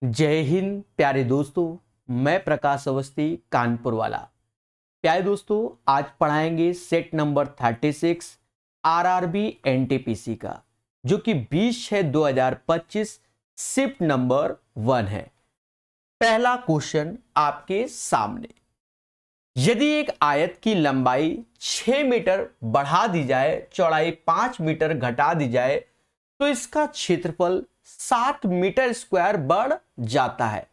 जय हिंद प्यारे दोस्तों। मैं प्रकाश अवस्थी कानपुर वाला। प्यारे दोस्तों, आज पढ़ाएंगे सेट नंबर 36 आरआरबी एनटीपीसी का, जो कि 20/6/2025 शिफ्ट नंबर 1 है। पहला क्वेश्चन आपके सामने। यदि एक आयत की लंबाई 6 मीटर बढ़ा दी जाए, चौड़ाई 5 मीटर घटा दी जाए, तो इसका क्षेत्रफल 7 मीटर स्क्वायर बढ़ जाता है।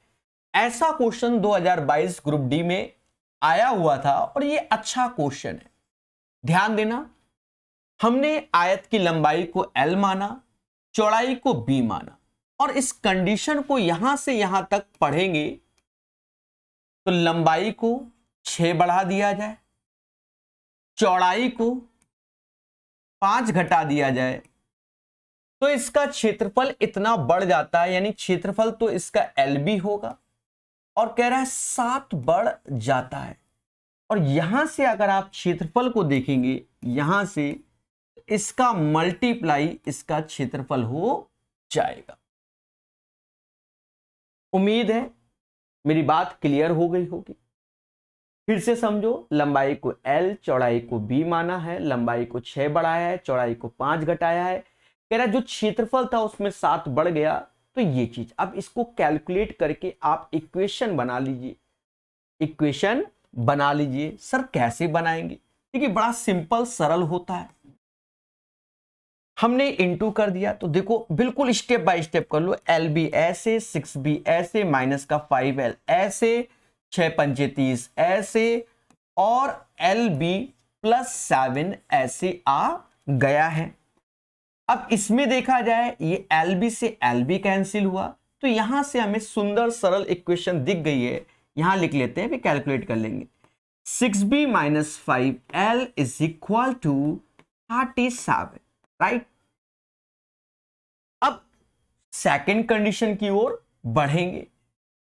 ऐसा क्वेश्चन 2022 ग्रुप डी में आया हुआ था और यह अच्छा क्वेश्चन है। ध्यान देना, हमने आयत की लंबाई को L माना, चौड़ाई को B माना, और इस कंडीशन को यहां से यहां तक पढ़ेंगे तो लंबाई को 6 बढ़ा दिया जाए, चौड़ाई को 5 घटा दिया जाए, तो इसका क्षेत्रफल इतना बढ़ जाता है, यानी क्षेत्रफल तो इसका LB होगा, और कह रहा है 7 बढ़ जाता है। और यहां से अगर आप क्षेत्रफल को देखेंगे, यहां से इसका मल्टीप्लाई इसका क्षेत्रफल हो जाएगा। उम्मीद है मेरी बात क्लियर हो गई होगी। फिर से समझो, लंबाई को L, चौड़ाई को B माना है, लंबाई को 6 बढ़ाया है, चौड़ाई को 5 घटाया है, कह रहा जो क्षेत्रफल था उसमें 7 बढ़ गया। तो ये चीज अब इसको कैलकुलेट करके आप इक्वेशन बना लीजिए। इक्वेशन बना लीजिए। सर कैसे बनाएंगे? देखिए, बड़ा सिंपल सरल होता है। हमने इनटू कर दिया तो देखो बिल्कुल स्टेप बाय स्टेप कर लो। LB ऐसे, 6B ऐसे, माइनस का 5L ऐसे, 6 पंचे 30 ऐसे, और LB प्लस 7 ऐसे आ गया है। अब इसमें देखा जाए, ये LB से LB कैंसिल हुआ, तो यहां से हमें सुंदर सरल इक्वेशन दिख गई है। यहां लिख लेते हैं, फिर कैलकुलेट कर लेंगे। 6B minus 5L is equal to 37, right. अब सेकेंड कंडीशन की ओर बढ़ेंगे।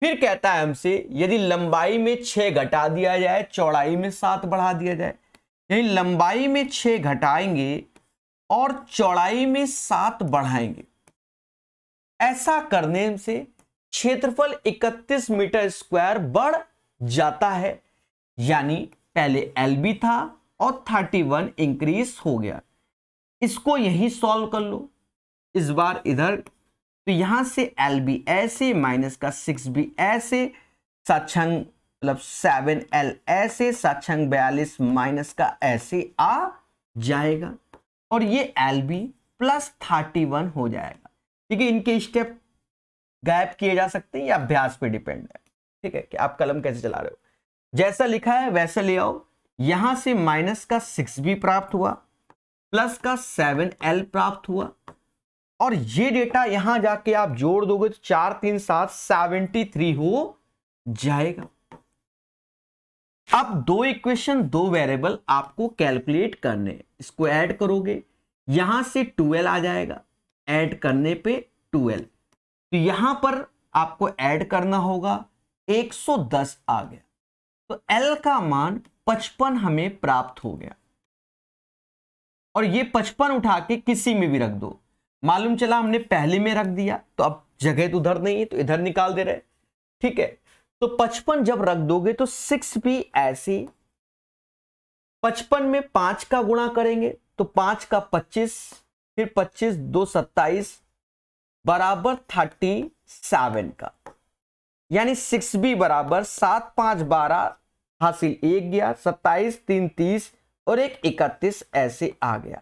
फिर कहता है हमसे, यदि लंबाई में 6 घटा दिया जाए, चौड़ाई में 7 बढ़ा दिया जाए, यानी लंबाई में 6 घटाएंगे और चौड़ाई में 7 बढ़ाएंगे। ऐसा करने से क्षेत्रफल 31 मीटर स्क्वायर बढ़ जाता है। यानी पहले LB था और 31 इंक्रीज हो गया। इसको यही सॉल्व कर लो, इस बार इधर। तो यहां से LB ऐसे, माइनस का 6B ऐसे, 7 ऐसे, 42 माइनस का ऐसे आ जाएगा, और ये LB प्लस 31 हो जाएगा। ठीक है, इनके स्टेप गैप किए जा सकते हैं, या अभ्यास पे डिपेंड है। ठीक है, कि आप कलम कैसे चला रहे हो। जैसा लिखा है वैसा ले आओ। यहां से माइनस का 6B प्राप्त हुआ, प्लस का 7L प्राप्त हुआ, और ये डेटा यहां जाके आप जोड़ दोगे तो 4 3 7 73 हो जाएगा। अब दो इक्वेशन, दो वेरिएबल आपको कैलकुलेट करने, इसको ऐड करोगे, यहां से 2L आ जाएगा, ऐड करने पे 2L, तो यहां पर आपको ऐड करना होगा, 110 आ गया। तो L का मान 55 हमें प्राप्त हो गया। और ये 55 उठा के किसी में भी रख दो। मालूम चला हमने पहले में रख दिया, तो अब जगह तो उधर नहीं है, तो इधर निकाल दे रहे। ठीक है, तो 55 जब रख दोगे तो 6B ऐसे, 55 में 5 का गुणा करेंगे तो 5 का 25, फिर 25 2 27 बराबर 37 का, यानी 6B बराबर 7 5 12 हासिल 1 गया, 27 3 30 और 1 31 ऐसे आ गया।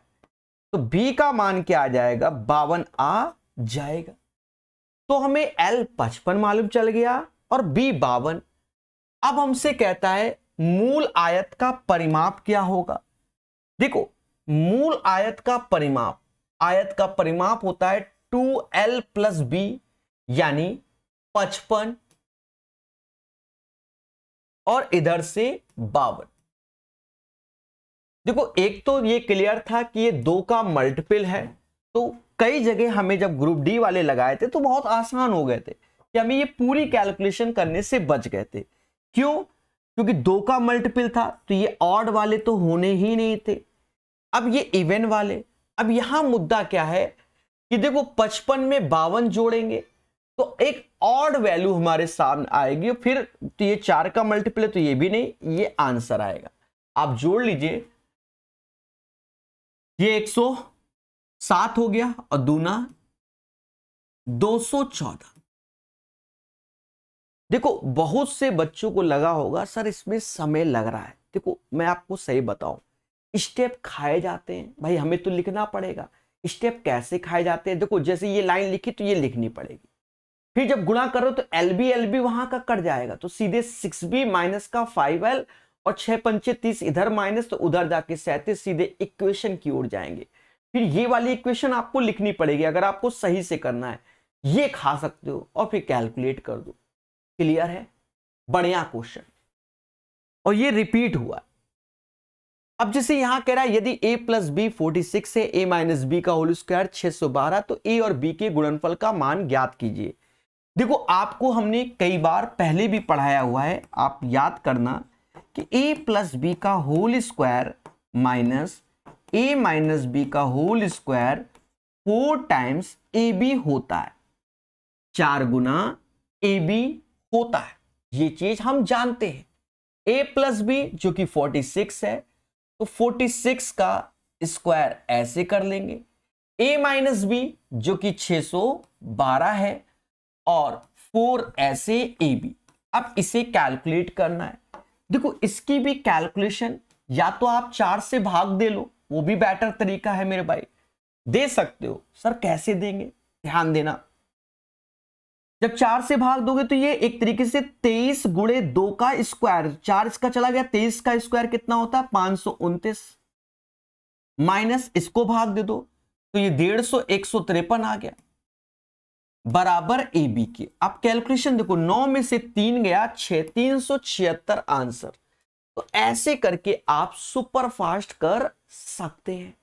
तो B का मान क्या आ जाएगा? 52 आ जाएगा। तो हमें L 55 मालूम चल गया और B 52। अब हमसे कहता है मूल आयत का परिमाप क्या होगा। देखो, मूल आयत का परिमाप होता है 2L प्लस B, यानी 55, और इधर से 52। देखो, एक तो ये क्लियर था कि ये 2 का मल्टीपल है, तो कई जगह हमें जब ग्रुप डी वाले लगाए थे तो बहुत आसान हो गए थे कि हमें ये पूरी कैलकुलेशन करने से बच गए थे। क्यों? क्योंकि 2 का मल्टीपल था, तो ये ऑड वाले तो होने ही नहीं थे। अब ये इवन वाले। अब यहां मुद्दा क्या है कि देखो 55 में 52 जोड़ेंगे तो एक ऑड वैल्यू हमारे सामने आएगी, फिर तो ये 4 का मल्टीपल है तो ये भी नहीं, ये आंसर आएगा। आप जोड़ लीजिए, ये 107 हो गया और दूना 214। देखो बहुत से बच्चों को लगा होगा सर इसमें समय लग रहा है। देखो मैं आपको सही बताऊं, स्टेप खाए जाते हैं भाई, हमें तो लिखना पड़ेगा। स्टेप कैसे खाए जाते हैं, देखो जैसे ये लाइन लिखी तो ये लिखनी पड़ेगी, फिर जब गुणा करो तो एल बी वहां का कट जाएगा, तो सीधे 6b माइनस का 5l और 6 पंचे 30 इधर माइनस, तो उधर जाके 37, सीधे इक्वेशन की ओर जाएंगे। फिर ये वाली इक्वेशन आपको लिखनी पड़ेगी अगर आपको सही से करना है। ये खा सकते हो और फिर कैलकुलेट कर दो। क्लियर है? बढ़िया क्वेश्चन, और ये रिपीट हुआ। अब जैसे यहां कह रहा है यदि a प्लस बी 46 है, a माइनस बी का होल स्क्वायर 612, तो a और b के गुणनफल का मान ज्ञात कीजिए। देखो आपको हमने कई बार पहले भी पढ़ाया हुआ है, आप याद करना कि a प्लस बी का whole square minus a minus B का whole square 4 times A B होता है, 4 गुना ए बी होता है। ये चीज हम जानते हैं। a प्लस बी जो कि 46 है, तो 46 का स्क्वायर ऐसे कर लेंगे, a माइनस बी जो कि 612 है और 4 ऐसे ए बी। अब इसे कैलकुलेट करना है। देखो इसकी भी कैलकुलेशन या तो आप 4 से भाग दे लो, वो भी बेटर तरीका है मेरे भाई, दे सकते हो। सर कैसे देंगे, ध्यान देना। जब 4 से भाग दोगे तो ये एक तरीके से 23 गुणे 2 का स्क्वायर, 4 इसका चला गया, 23 का स्क्वायर कितना होता है 529, माइनस इसको भाग दे दो तो ये 150 153 आ गया, बराबर ए बी की। अब कैलकुलेशन देखो, 9 में से 3 गया 6, 376 आंसर। तो ऐसे करके आप सुपर फास्ट कर सकते हैं।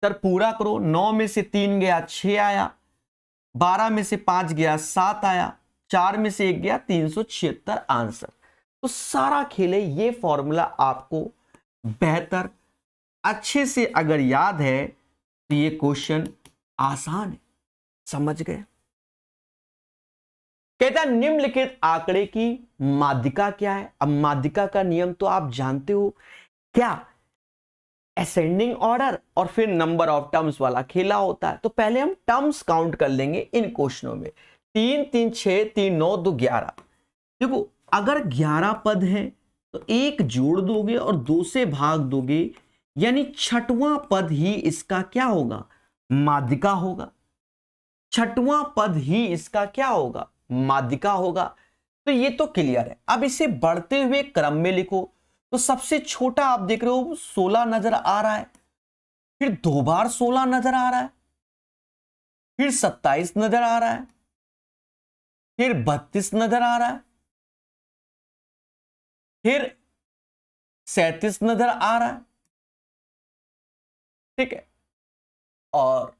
सर पूरा करो, 9 में से 3 गया 6 आया, 12 में से 5 गया 7 आया, 4 में से 1 गया 376 आंसर। तो सारा खेल है। ये फॉर्मूला आपको बेहतर अच्छे से अगर याद है तो ये क्वेश्चन आसान है। समझ गए? कहता है निम्नलिखित आंकड़े की माध्यिका क्या है। अब माध्यिका का नियम तो आप जानते हो क्या, असेंडिंग ऑर्डर और फिर नंबर ऑफ टर्म्स वाला खेला होता है। तो पहले हम टर्म्स काउंट कर लेंगे इन क्वेश्चनों में। 3 3 6 3 9 2 11। देखो अगर 11 पद हैं तो एक जोड़ दोगे और 2 से भाग दोगे, यानी छठवां पद ही इसका क्या होगा, माध्यिका होगा। छठवां पद ही इसका क्या होगा, माध्यिका होगा। तो ये तो क्लियर है। अब इसे बढ़ते हुए क्रम में लिखो। तो सबसे छोटा आप देख रहे हो 16 नजर आ रहा है, फिर 2 बार 16 नजर आ रहा है, फिर 27 नजर आ रहा है, फिर 32 नजर आ रहा है, फिर 37 नजर आ रहा है, ठीक है, और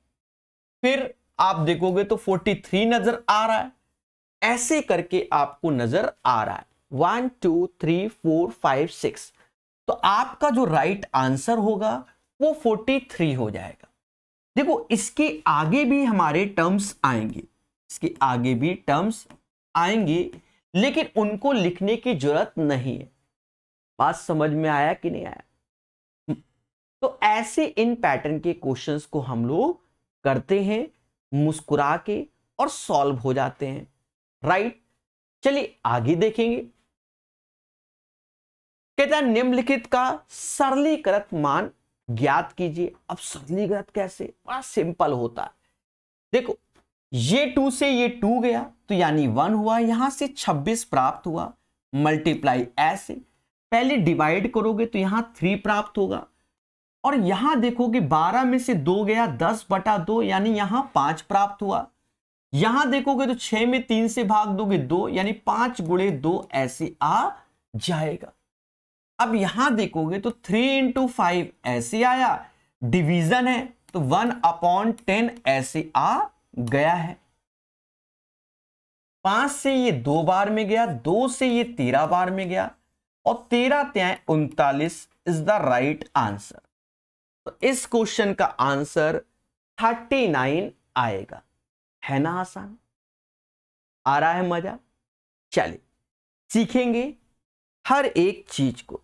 फिर आप देखोगे तो 43 नजर आ रहा है। ऐसे करके आपको नजर आ रहा है 1 2 3 4 5 6। तो आपका जो राइट आंसर होगा वो 43 हो जाएगा। देखो इसके आगे भी हमारे टर्म्स आएंगे, इसके आगे भी टर्म्स आएंगे, लेकिन उनको लिखने की जरूरत नहीं है। बात समझ में आया कि नहीं आया? तो ऐसे इन पैटर्न के क्वेश्चंस को हम लोग करते हैं मुस्कुरा के और सॉल्व हो जाते हैं। राइट, चलिए आगे देखेंगे। कहता है निम्नलिखित का सरलीकृत मान ज्ञात कीजिए। अब सरलीकृत कैसे, बड़ा सिंपल होता है। देखो ये 2 से ये 2 गया तो यानी 1 हुआ, यहां से 26 प्राप्त हुआ, मल्टीप्लाई ऐसे पहले डिवाइड करोगे तो यहां 3 प्राप्त होगा, और यहां देखोगे 12 में से 2 गया 10/2 यानी यहां 5 प्राप्त हुआ। यहां देखोगे तो 6 में 3 से भाग दोगे 2 यानी 5 गुणे 2 ऐसे आ जाएगा। अब यहां देखोगे तो 3 × 5 ऐसे आया, डिवीजन है तो 1/10 ऐसे आ गया है। 5 से ये 2 बार में गया, 2 से ये 13 बार में गया, और 13 3 39 इज द राइट आंसर। तो इस क्वेश्चन का आंसर 39 आएगा। है ना आसान? आ रहा है मजा? चलिए सीखेंगे हर एक चीज को।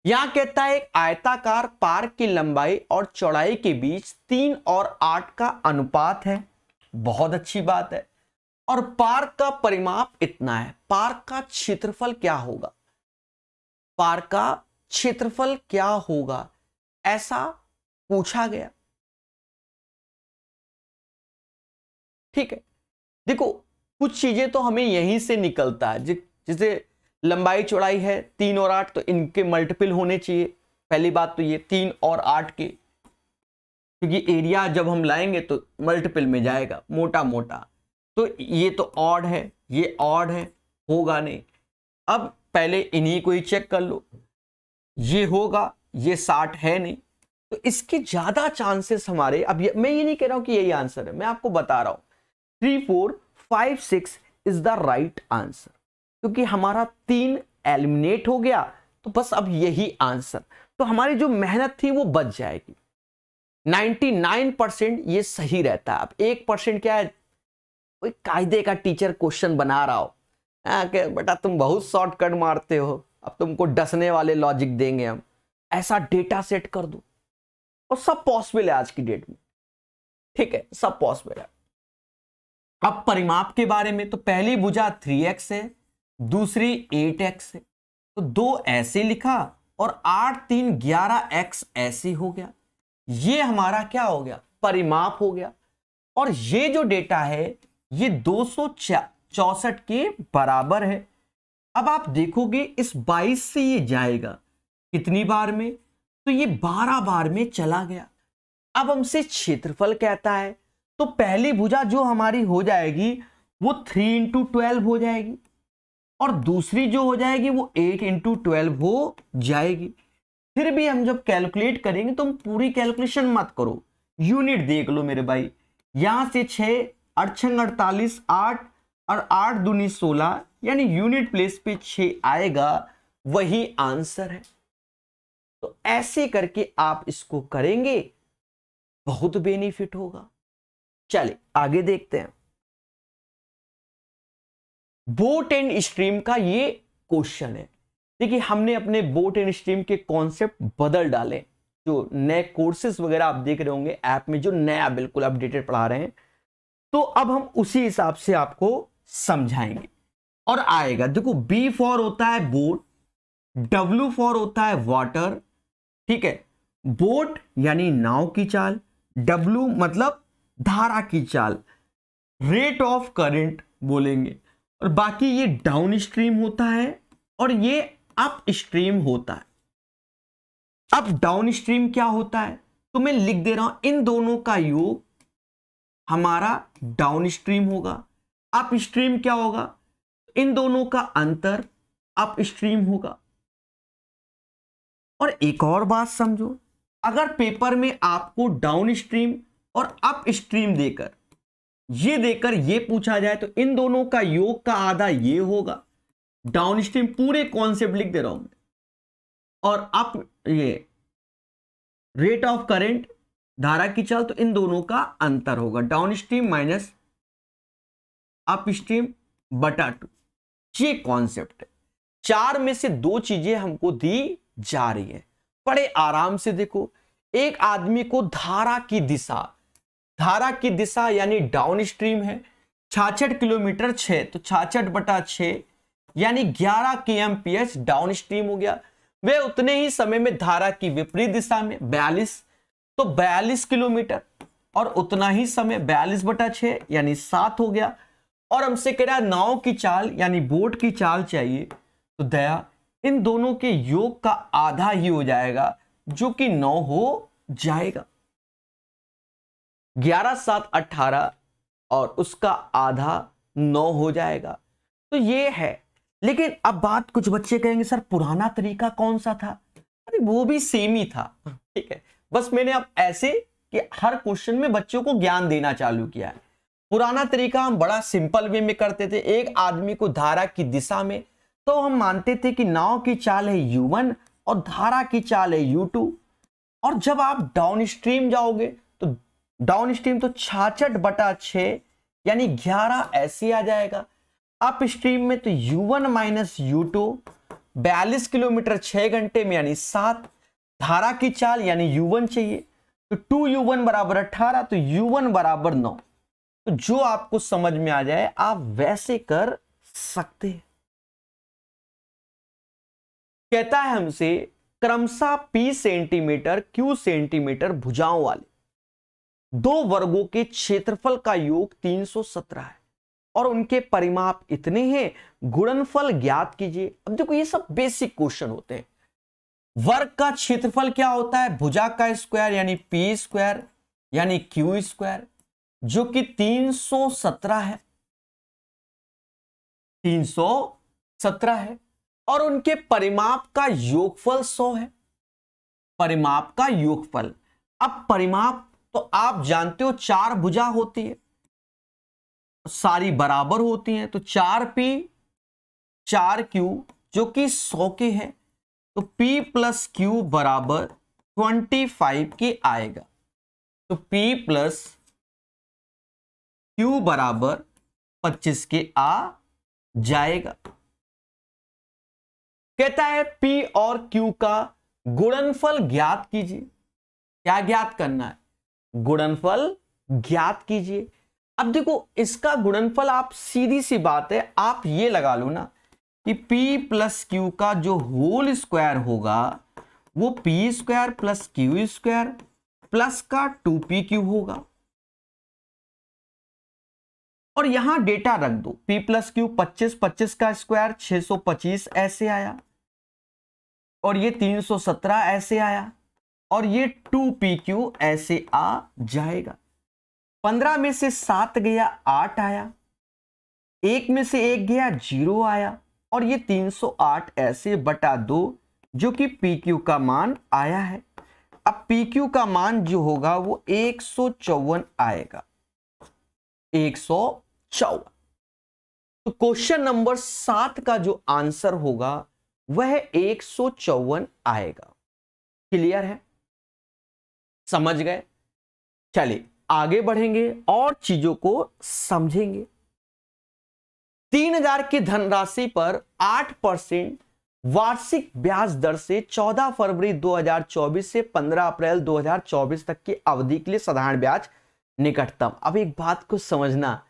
यहां कहता है एक आयताकार पार्क की लंबाई और चौड़ाई के बीच 3 और 8 का अनुपात है। बहुत अच्छी बात है। और पार्क का परिमाप इतना है। पार्क का क्षेत्रफल क्या होगा? पार्क का क्षेत्रफल क्या होगा, ऐसा पूछा गया। ठीक है, देखो कुछ चीजें तो हमें यहीं से निकलता है। जैसे लंबाई चौड़ाई है 3 और 8, तो इनके मल्टीपल होने चाहिए। पहली बात तो ये 3 और 8 के, क्योंकि एरिया जब हम लाएंगे तो मल्टीपल में जाएगा मोटा मोटा। तो ये तो ऑड है, ये ऑड है, होगा नहीं। अब पहले इन्हीं को ही चेक कर लो, ये होगा, ये 60 है नहीं, तो इसके ज्यादा चांसेस हमारे। अब मैं ये नहीं कह रहा हूं कि यही आंसर है, मैं आपको बता रहा हूं 3, 4, 5, 6 इज द राइट आंसर, क्योंकि हमारा 3 एलिमिनेट हो गया, तो बस अब यही आंसर। तो हमारी जो मेहनत थी वो बच जाएगी। 99% ये सही रहता है। अब 1% क्या है, कोई कायदे का टीचर क्वेश्चन बना रहा हो, कि बेटा तुम बहुत शॉर्टकट मारते हो, अब तुमको डसने वाले लॉजिक देंगे हम, ऐसा डेटा सेट कर दो। और सब पॉसिबल है आज की डेट में। ठीक है, सब पॉसिबल है। अब परिमाप के बारे में, तो पहली भुजा 3x है, दूसरी 8x है, तो 2 ऐसे लिखा और 8, 3, 11x ऐसे हो गया। ये हमारा क्या हो गया, परिमाप हो गया। और ये जो डेटा है ये 264 के बराबर है। अब आप देखोगे इस 22 से ये जाएगा कितनी बार में, तो ये 12 बार में चला गया। अब हमसे क्षेत्रफल कहता है, तो पहली भुजा जो हमारी हो जाएगी वो 3 × 12 हो जाएगी, और दूसरी जो हो जाएगी वो 8 × 12 हो जाएगी। फिर भी हम जब कैलकुलेट करेंगे, तुम पूरी कैलकुलेशन मत करो, यूनिट देख लो मेरे भाई। यहां से 6, 8 × 48, 8 और 8 दूनी 16, यानी यूनिट प्लेस पे 6 आएगा, वही आंसर है। तो ऐसे करके आप इसको करेंगे, बहुत बेनिफिट होगा। चलिए आगे देखते हैं। बोट एंड स्ट्रीम का ये क्वेश्चन है। देखिए हमने अपने बोट एंड स्ट्रीम के कॉन्सेप्ट बदल डाले। जो नए कोर्सेज वगैरह आप देख रहे होंगे ऐप में, जो नया बिल्कुल अपडेटेड पढ़ा रहे हैं, तो अब हम उसी हिसाब से आपको समझाएंगे और आएगा। देखो B फॉर होता है बोट, W फॉर होता है वाटर। ठीक है, बोट यानी नाव की चाल, W मतलब धारा की चाल, रेट ऑफ करंट बोलेंगे, और बाकी ये डाउन स्ट्रीम होता है और ये अप स्ट्रीम होता है। अब डाउन स्ट्रीम क्या होता है, तो मैं लिख दे रहा हूं, इन दोनों का योग हमारा डाउन स्ट्रीम होगा। अप स्ट्रीम क्या होगा, इन दोनों का अंतर अप स्ट्रीम होगा। और एक और बात समझो, अगर पेपर में आपको डाउन स्ट्रीम और अप स्ट्रीम देकर ये पूछा जाए, तो इन दोनों का योग का आधा ये होगा। डाउन स्ट्रीम पूरे कॉन्सेप्ट लिख दे रहा हूं मैं, और अप ये रेट ऑफ करंट धारा की चाल, तो इन दोनों का अंतर होगा, down stream minus up stream बटा 2। ये कॉन्सेप्ट है। 4 में से 2 चीजें हमको दी जा रही है, बड़े आराम से देखो। एक आदमी को धारा की दिशा यानी डाउन स्ट्रीम है, 66 किलोमीटर 6, तो 66 बटा 6 यानी 11 kmph डाउन स्ट्रीम हो गया। वे उतने ही समय में धारा की विपरीत दिशा में 42, तो 42 किलोमीटर, और उतना ही समय 42 बटा 6 यानी 7 हो गया। और हमसे कह रहा है नाव की चाल यानी बोट की चाल चाहिए, तो दया इन दोनों के योग का आधा ही हो जाएगा, जो कि 9 हो जाएगा। 11, 7, 18 और उसका आधा 9 हो जाएगा। तो ये है। लेकिन अब बात, कुछ बच्चे कहेंगे सर पुराना तरीका कौन सा था? अरे वो भी सेम ही था। ठीक है, बस मैंने अब ऐसे कि हर क्वेश्चन में बच्चों को ज्ञान देना चालू किया है। पुराना तरीका हम बड़ा सिंपल वे में करते थे। एक आदमी को धारा की दिशा में, तो हम मानते थे कि नाव की चाल है U1 और धारा की चाल है U2। और जब आप डाउन स्ट्रीम जाओगे, तो डाउन स्ट्रीम तो 66 बटा 6 यानी 11 ऐसे आ जाएगा। अप स्ट्रीम में तो U1 माइनस U2 42 किलोमीटर 6 घंटे में यानी 7। धारा की चाल यानी U1 चाहिए, तो 2U1 बराबर 18, तो U1 बराबर 9। तो जो आपको समझ में आ जाए आप वैसे कर सकते हैं। कहता है हमसे क्रमशः P सेंटीमीटर Q सेंटीमीटर भुजाओं वाले दो वर्गों के क्षेत्रफल का योग 317 है और उनके परिमाप इतने हैं, गुणनफल ज्ञात कीजिए। अब देखो ये सब बेसिक क्वेश्चन होते हैं। वर्ग का क्षेत्रफल क्या होता है? भुजा का स्क्वायर यानी P स्क्वायर यानी Q स्क्वायर, जो कि 317 है, 317 है। और उनके परिमाप का योगफल 100 है, परिमाप का योगफल। अब परिमाप तो आप जानते हो 4 भुजा होती है, सारी बराबर होती हैं, तो 4P 4Q जो कि 100 के है, तो P प्लस Q बराबर 25 के आएगा। तो P प्लस Q बराबर 25 के आ जाएगा। कहता है P और Q का गुणनफल ज्ञात कीजिए। क्या ज्ञात करना है? गुणनफल ज्ञात कीजिए। अब देखो इसका गुणनफल आप सीधी सी बात है, आप ये लगा लो ना कि P प्लस Q का जो होल स्क्वायर होगा वो P square plus Q square plus का 2PQ होगा। और यहां डेटा रख दो, P प्लस Q 25, 25 का स्क्वायर 625 ऐसे आया, और ये 317 ऐसे आया, और ये 2PQ ऐसे आ जाएगा। 15 में से 7 गया 8 आया, 1 में से 1 गया 0 आया, और ये 308 ऐसे बटा 2 जो कि PQ का मान आया है। अब PQ का मान जो होगा वो 154 आएगा, 154। तो क्वेश्चन नंबर 7 का जो आंसर होगा वह 154 आएगा। क्लियर है? समझ गए? चलिए आगे बढ़ेंगे और चीजों को समझेंगे। 3000 की धनराशि पर 8% वार्षिक ब्याज दर से 14 फरवरी 2024 से 15 अप्रैल 2024 तक की अवधि के लिए साधारण ब्याज निकटतम। अब एक बात को समझना,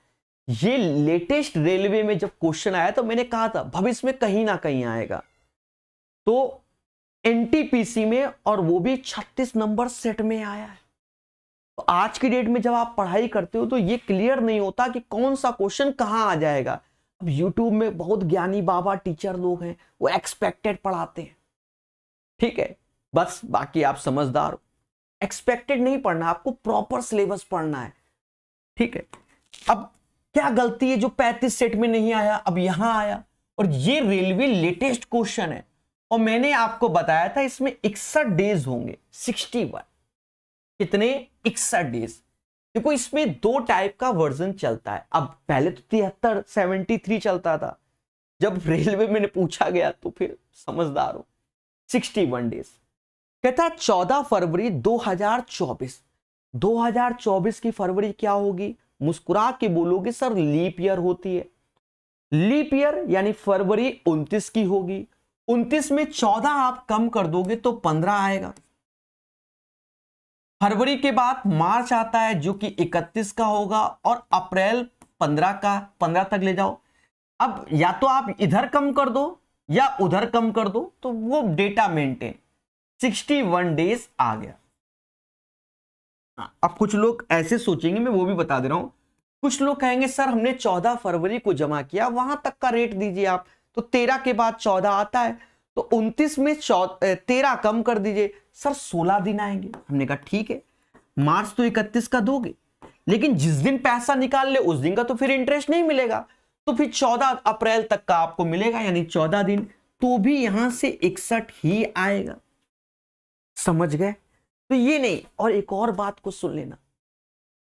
ये लेटेस्ट रेलवे में जब क्वेश्चन आया तो मैंने कहा था भविष्य में कहीं ना कहीं आएगा, तो एनटीपीसी में, और वो भी 36 नंबर सेट में आया है। तो आज की डेट में जब आप पढ़ाई करते हो तो ये क्लियर नहीं होता कि कौन सा क्वेश्चन कहां आ जाएगा। अब यूट्यूब में बहुत ज्ञानी बाबा टीचर लोग हैं, वो एक्सपेक्टेड पढ़ाते हैं, ठीक है, बस बाकी आप समझदार हो। एक्सपेक्टेड नहीं पढ़ना, आपको प्रॉपर सिलेबस पढ़ना है, ठीक है। अब क्या गलती है जो 35 सेट में नहीं आया अब यहां आया, और ये रेलवे लेटेस्ट क्वेश्चन है, और मैंने आपको बताया था इसमें 61 डेज होंगे, 61 कितने 61 डेज। देखो इसमें दो टाइप का वर्जन चलता है। अब पहले तो 73 73 चलता था, जब रेलवे में पूछा गया तो फिर समझदार हो 61 डेज। कहता है 14 फरवरी 2024, 2024 की फरवरी क्या होगी? मुस्कुरा के बोलोगे सर लीप ईयर होती है। लीप ईयर यानी फरवरी 29 की होगी। 29 में 14 आप कम कर दोगे तो 15 आएगा। फरवरी के बाद मार्च आता है जो कि 31 का होगा, और अप्रैल 15 का, 15 तक ले जाओ। अब या तो आप इधर कम कर दो या उधर कम कर दो, तो वो डेटा मेंटेन 61 डेज आ गया। अब कुछ लोग ऐसे सोचेंगे, मैं वो भी बता दे रहा हूं, कुछ लोग कहेंगे सर हमने 14 फरवरी को जमा किया, वहां तक का रेट दीजिए आप, तो 13 के बाद 14 आता है, तो 29 में 13 कम कर दीजिए सर, 16 दिन आएंगे। हमने कहा ठीक है, मार्च तो 31 का दोगे, लेकिन जिस दिन पैसा निकाल ले उस दिन का तो फिर इंटरेस्ट नहीं मिलेगा, तो फिर 14 अप्रैल तक का आपको मिलेगा, यानी 14 दिन, तो भी यहां से 61 ही आएगा। समझ गए? तो ये नहीं। और एक और बात को सुन लेना,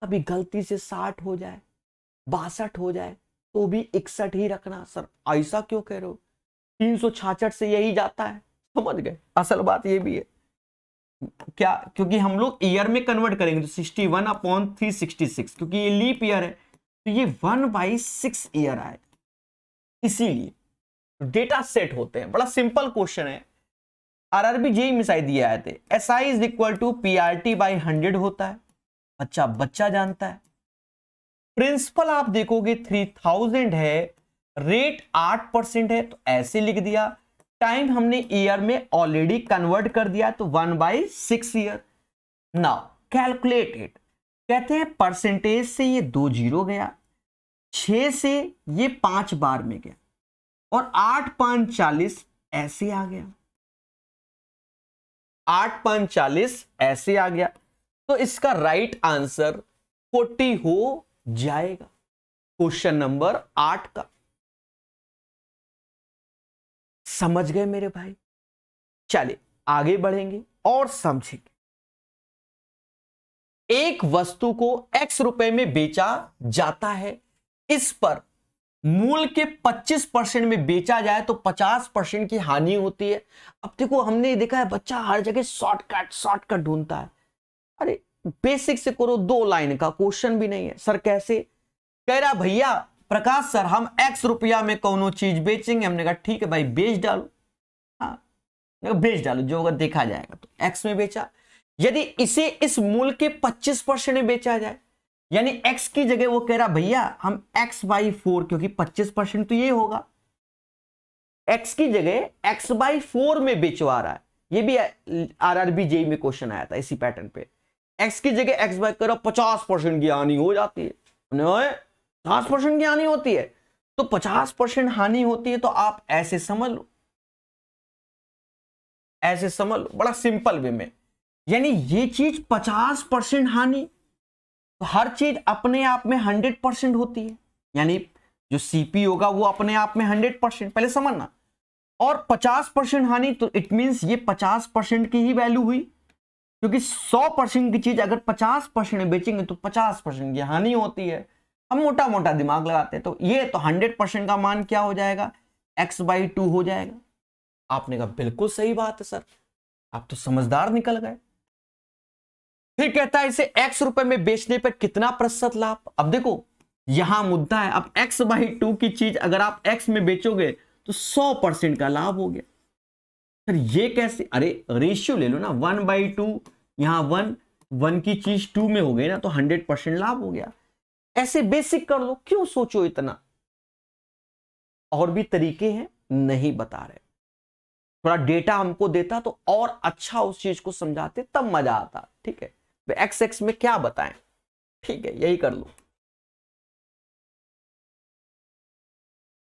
अभी गलती से 60 हो जाए, 62 हो जाए, तो भी 61 ही रखना। सर ऐसा क्यों कह रहे हो? 366 से यही जाता है। समझ गए? असल बात ये भी है क्या, क्योंकि हम लोग ईयर में कन्वर्ट करेंगे तो 61/366, क्योंकि ये लीप ईयर है, तो ये 1/6 ईयर आएगा। इसीलिए डेटा सेट होते हैं। बड़ा सिंपल क्वेश्चन है। आरआरबी जेई मिसाई दिए आए थे। SI is equal to PRT by 100 होता है। बच्चा बच्चा जानता है। प्रिंसिपल आप देखोगे 3000 है, रेट 8% है, तो ऐसे लिख दिया। टाइम हमने ईयर में ऑलरेडी कन्वर्ट कर दिया, तो 1/6 ईयर। Now calculate it. कहते हैं परसेंटेज से ये 2 जीरो गया, 6 से ये 5 बार में गया, और 8 5 40 ऐसे आ गया। 8 5 40 ऐसे आ गया, तो इसका राइट आंसर 40 हो जाएगा। क्वेश्चन नंबर 8 का। समझ गए मेरे भाई? चलिए आगे बढ़ेंगे और समझेंगे। एक वस्तु को x रुपए में बेचा जाता है, इस पर मूल के 25% में बेचा जाए तो 50% की हानि होती है। अब देखो, हमने देखा है बच्चा हर जगह शॉर्टकट ढूंढता है। अरे बेसिक से करो, 2 लाइन का क्वेश्चन भी नहीं है। सर कैसे? कह रहा भैया प्रकाश सर हम x रुपया में कोनो चीज बेचेंगे। हमने कहा ठीक है भाई बेच डालो। हाँ बेच डालो, जो होगा देखा जाएगा। तो x में बेचा। यदि इसे इस मूल के 25% में बेचा जाए, यानी x की जगह वो कह रहा भैया हम x/4, क्योंकि 25% तो ये होगा, x की जगह x/4 में बेचवा रहा है। ये भी आरआरबी जेई में क्वेश्चन आया था इसी पैटर्न पे। x की जगह x करो, 50% की हानि हो जाती है। 50% की हानि होती है, तो 50% हानि होती है, तो आप ऐसे समझ लो, ऐसे समझ लो बड़ा सिंपल वे में। यानी ये चीज 50% हानि, तो हर चीज अपने आप में 100% होती है। यानी जो सीपी होगा वो अपने आप में 100%, पहले समझना। और 50% हानि, तो इट मींस ये 50% की ही वैल्यू हुई, क्योंकि 100% की चीज अगर 50% में बेचेंगे तो 50% की हानि होती है। हम मोटा मोटा दिमाग लगाते हैं, तो ये तो 100% का मान क्या हो जाएगा? x/2 हो जाएगा। आपने कहा बिल्कुल सही बात है सर, आप तो समझदार निकल गए। फिर कहता है इसे x रुपए में बेचने पर कितना प्रतिशत लाभ। अब देखो यहां मुद्दा है, अब x/2 की चीज अगर आप x में बेचोगे तो 100% का लाभ हो गया। सर ये कैसे? अरे रेशियो ले लो ना, 1/2, यहां 1 की चीज 2 में हो गई ना, तो 100% लाभ हो गया। ऐसे बेसिक कर लो, क्यों सोचो इतना? और भी तरीके हैं, नहीं बता रहे। थोड़ा डेटा हमको देता तो और अच्छा उस चीज को समझाते, तब मजा आता। ठीक है, x में क्या बताएं? ठीक है, यही कर लो।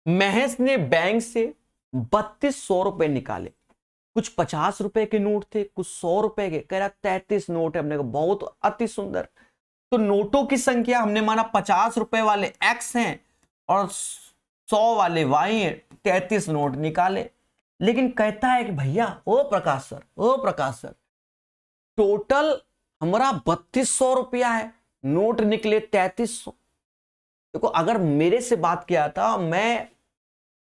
महेश ने बैंक से 3200 रुपए निकाले। कुछ 50 रुपए के नोट थे, कुछ 100 रुपए के। कह रहा 33 नोट है। हमने कहा बहुत अति सुंदर। तो नोटों की संख्या हमने माना 50 रुपए वाले x हैं और 100 वाले y हैं। 33 नोट निकाले। लेकिन कहता है कि भैया ओ प्रकाश सर टोटल हमारा 3200 रुपया है, नोट निकले 3300। देखो अगर मेरे से बात किया था, मैं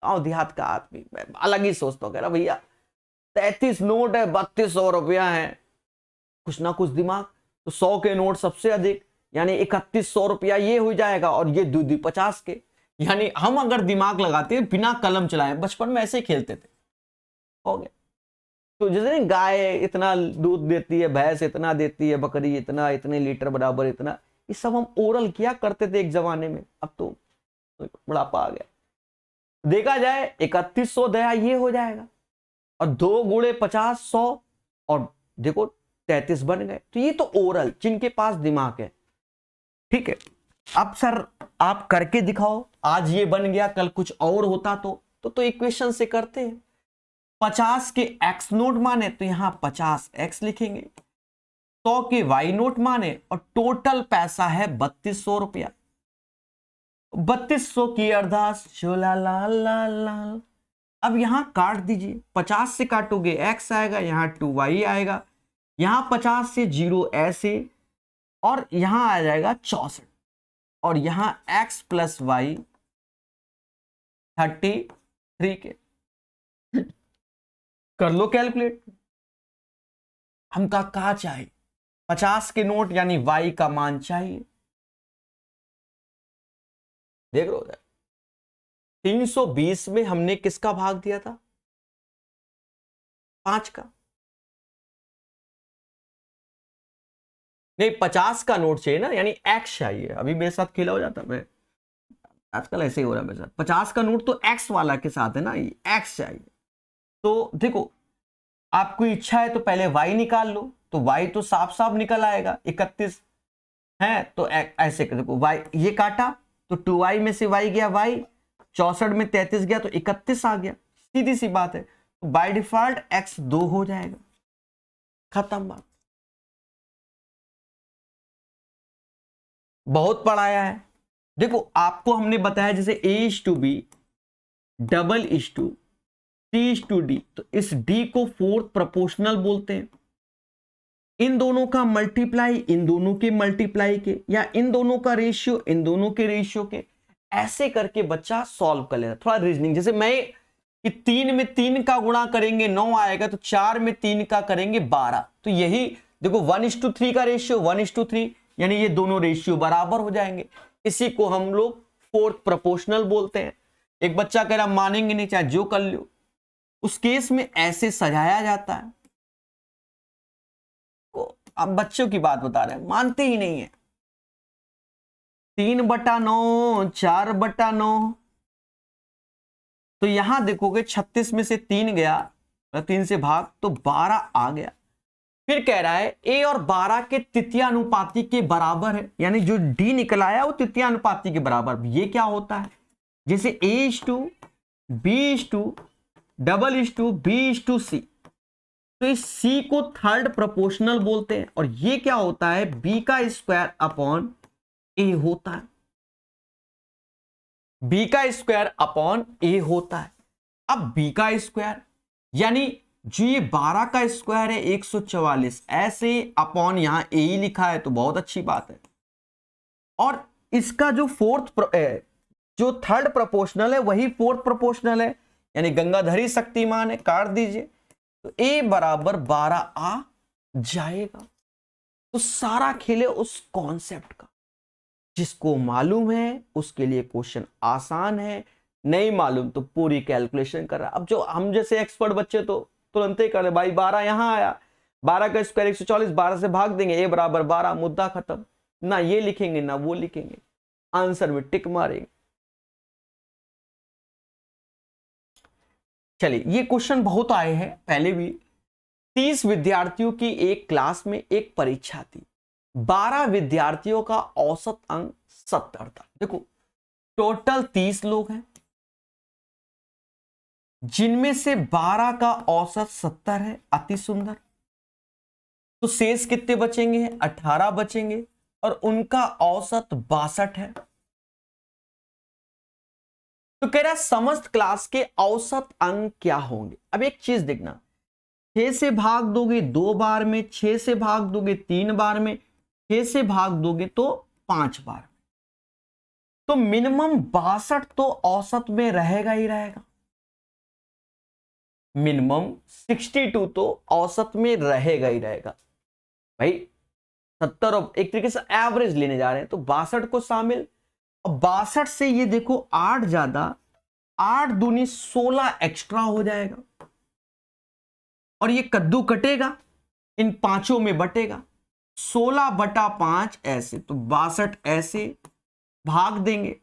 गांव देहात का आदमी, मैं अलग ही सोचता हूं। कह रहा भैया 33 नोट है, 3200 रुपया है, कुछ ना कुछ दिमाग। तो 100 के नोट सबसे अधिक, यानी 3100 रुपया ये हो जाएगा, और ये 50 के। यानी हम अगर दिमाग लगाते हैं बिना कलम चलाए, बचपन में ऐसे ही खेलते थे, हो गया। तो जैसे गाय इतना दूध देती है, भैंस इतना देती है, बकरी इतना, इतने लीटर बराबर इतना, ये सब हम ओरल किया करते थे एक जमाने में। अब तो बुढ़ापा आ गया। देखा जाए 3100 दया ये हो जाएगा, और 2 गुणे 50 100, और देखो 33 बन गए। तो ये तो ओरल, जिनके पास दिमाग है। ठीक है, अब सर आप करके दिखाओ। आज ये बन गया, कल कुछ और होता तो इक्वेशन से करते हैं। 50 के x नोट माने तो यहां 50x लिखेंगे, 100 के y नोट माने, और टोटल पैसा है 3200 रुपया। 3200 की अरदास चोला लाल लाल लाल। अब यहां काट दीजिए, 50 से काटोगे x आएगा, यहां 2y आएगा, यहां 50 से 0 ऐसे, और यहां आ जाएगा 64, और यहां x प्लस y 33 के। कर लो कैलकुलेट। हमका कहा चाहिए 50 के नोट, यानी y का मान चाहिए। देख रहे हो, 320 में हमने किसका भाग दिया था? 5 का। नहीं, 50 का नोट चाहिए ना, यानी एक्स चाहिए। अभी मेरे साथ खेला हो जाता, मैं आजकल ऐसे ही हो रहा है मेरे साथ। 50 का नोट तो एक्स वाला के साथ है ना, ये एक्स चाहिए। तो देखो, आपको इच्छा है तो पहले y निकाल लो, तो y तो साफ साफ निकल आएगा 31 है। तो ऐसे कर देखो, y ये काटा तो 2y में से y गया, y 64 में 33 गया तो 31 आ गया। सीधी सी बात है, तो बाय डिफॉल्ट x 2 हो जाएगा, खत्म बात। बहुत पढ़ाया है। देखो, आपको हमने बताया जैसे A:B C:D, तो इस D को फोर्थ प्रोपोर्शनल बोलते हैं। इन दोनों का मल्टीप्लाई इन दोनों के मल्टीप्लाई के, या इन दोनों का रेशियो इन दोनों के रेशियो के, ऐसे करके बच्चा सॉल्व कर लेगा। थोड़ा रीजनिंग, जैसे मैं कि 3 में 3 का गुणा करेंगे 9 आएगा, तो 4 में 3 का करेंगे 12। तो यही देखो 1:3 का रेशियो 1:3, यानी ये दोनों रेशियो बराबर हो जाएंगे। इसी को हम लोग फोर्थ प्रोपोर्शनल बोलते हैं। एक बच्चा कह रहा मानेंगे नहीं, चाहे जो कर लो, उस केस में ऐसे सजाया जाता है। अब बच्चों की बात बता रहे हैं, मानते ही नहीं है। 3/9 4/9, तो यहां देखोगे 36 में से 3 गया, 3 से भाग तो 12 आ गया। फिर कह रहा है a और 12 के तृतीयानुपाती के बराबर है, यानी जो d निकल आया वो तृतीयानुपाती के बराबर। ये क्या होता है? जैसे A:B:B:C, तो इस C को थर्ड प्रोपोर्शनल बोलते हैं। और ये क्या होता है? B का स्क्वायर अपॉन A होता है। B का स्क्वायर अपॉन A होता है। अब B का स्क्वायर यानी जो ये 12 का स्क्वायर है 144, ऐसे अपॉन यहां A ही लिखा है, तो बहुत अच्छी बात है। और इसका जो जो थर्ड प्रोपोर्शनल है वही फोर्थ प्रोपोर्शनल है, यानी गंगाधरी शक्तिमान है, काट दीजिए तो A बराबर 12 आ जाएगा। तो सारा खेले उस कॉन्सेप्ट का। जिसको मालूम है उसके लिए क्वेश्चन आसान है, नहीं मालूम तो पूरी कैलकुलेशन कर रहा। अब जो हम जैसे एक्सपर्ट बच्चे तो तुरंत ही कर रहे, भाई 12 यहां आया, 12 का स्क्वायर 144, 12 से भाग देंगे, A बराबर 12, मुद्दा खत्म। ना ये लिखेंगे ना वो लिखेंगे, आंसर में टिक मारेंगे। चलिए, ये क्वेश्चन बहुत आए हैं पहले भी। 30 विद्यार्थियों की एक क्लास में एक परीक्षा थी, 12 विद्यार्थियों का औसत अंक 70 था। देखो, टोटल 30 लोग हैं, जिनमें से 12 का औसत 70 है। अति सुंदर। तो शेष कितने बचेंगे? 18 बचेंगे, और उनका औसत 62 है। तो कह रहा है समस्त क्लास के औसत अंक क्या होंगे। अब एक चीज देखना, 6 से भाग दोगे 2 बार में, 6 से भाग दोगे 3 बार में, 6 से भाग दोगे तो 5 बार में, तो मिनिमम 62 तो औसत में रहेगा ही रहेगा। मिनिमम 62 तो औसत में रहेगा ही रहेगा। भाई 70 और एक तरीके से एवरेज लेने जा रहे हैं, तो 62 को शामिल। और 62 से ये देखो 8 ज्यादा, 8 दूनी 16 एक्स्ट्रा हो जाएगा, और ये कद्दू कटेगा, इन पांचों में बटेगा, 16/5 ऐसे, तो 62 ऐसे भाग देंगे,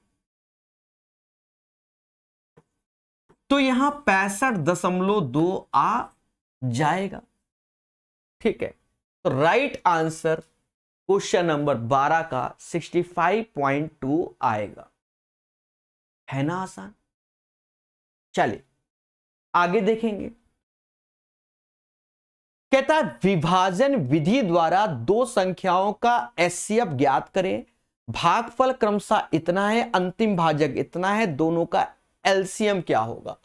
तो यहां 65.2 आ जाएगा। ठीक है, तो राइट आंसर क्वेश्चन नंबर 12 का 65.2 आएगा। है ना आसान? चलिए आगे देखेंगे। कहता है विभाजन विधि द्वारा दो संख्याओं का एचसीएफ ज्ञात करें, भागफल क्रमशः इतना है, अंतिम भाजक इतना है, दोनों का एलसीएम क्या होगा।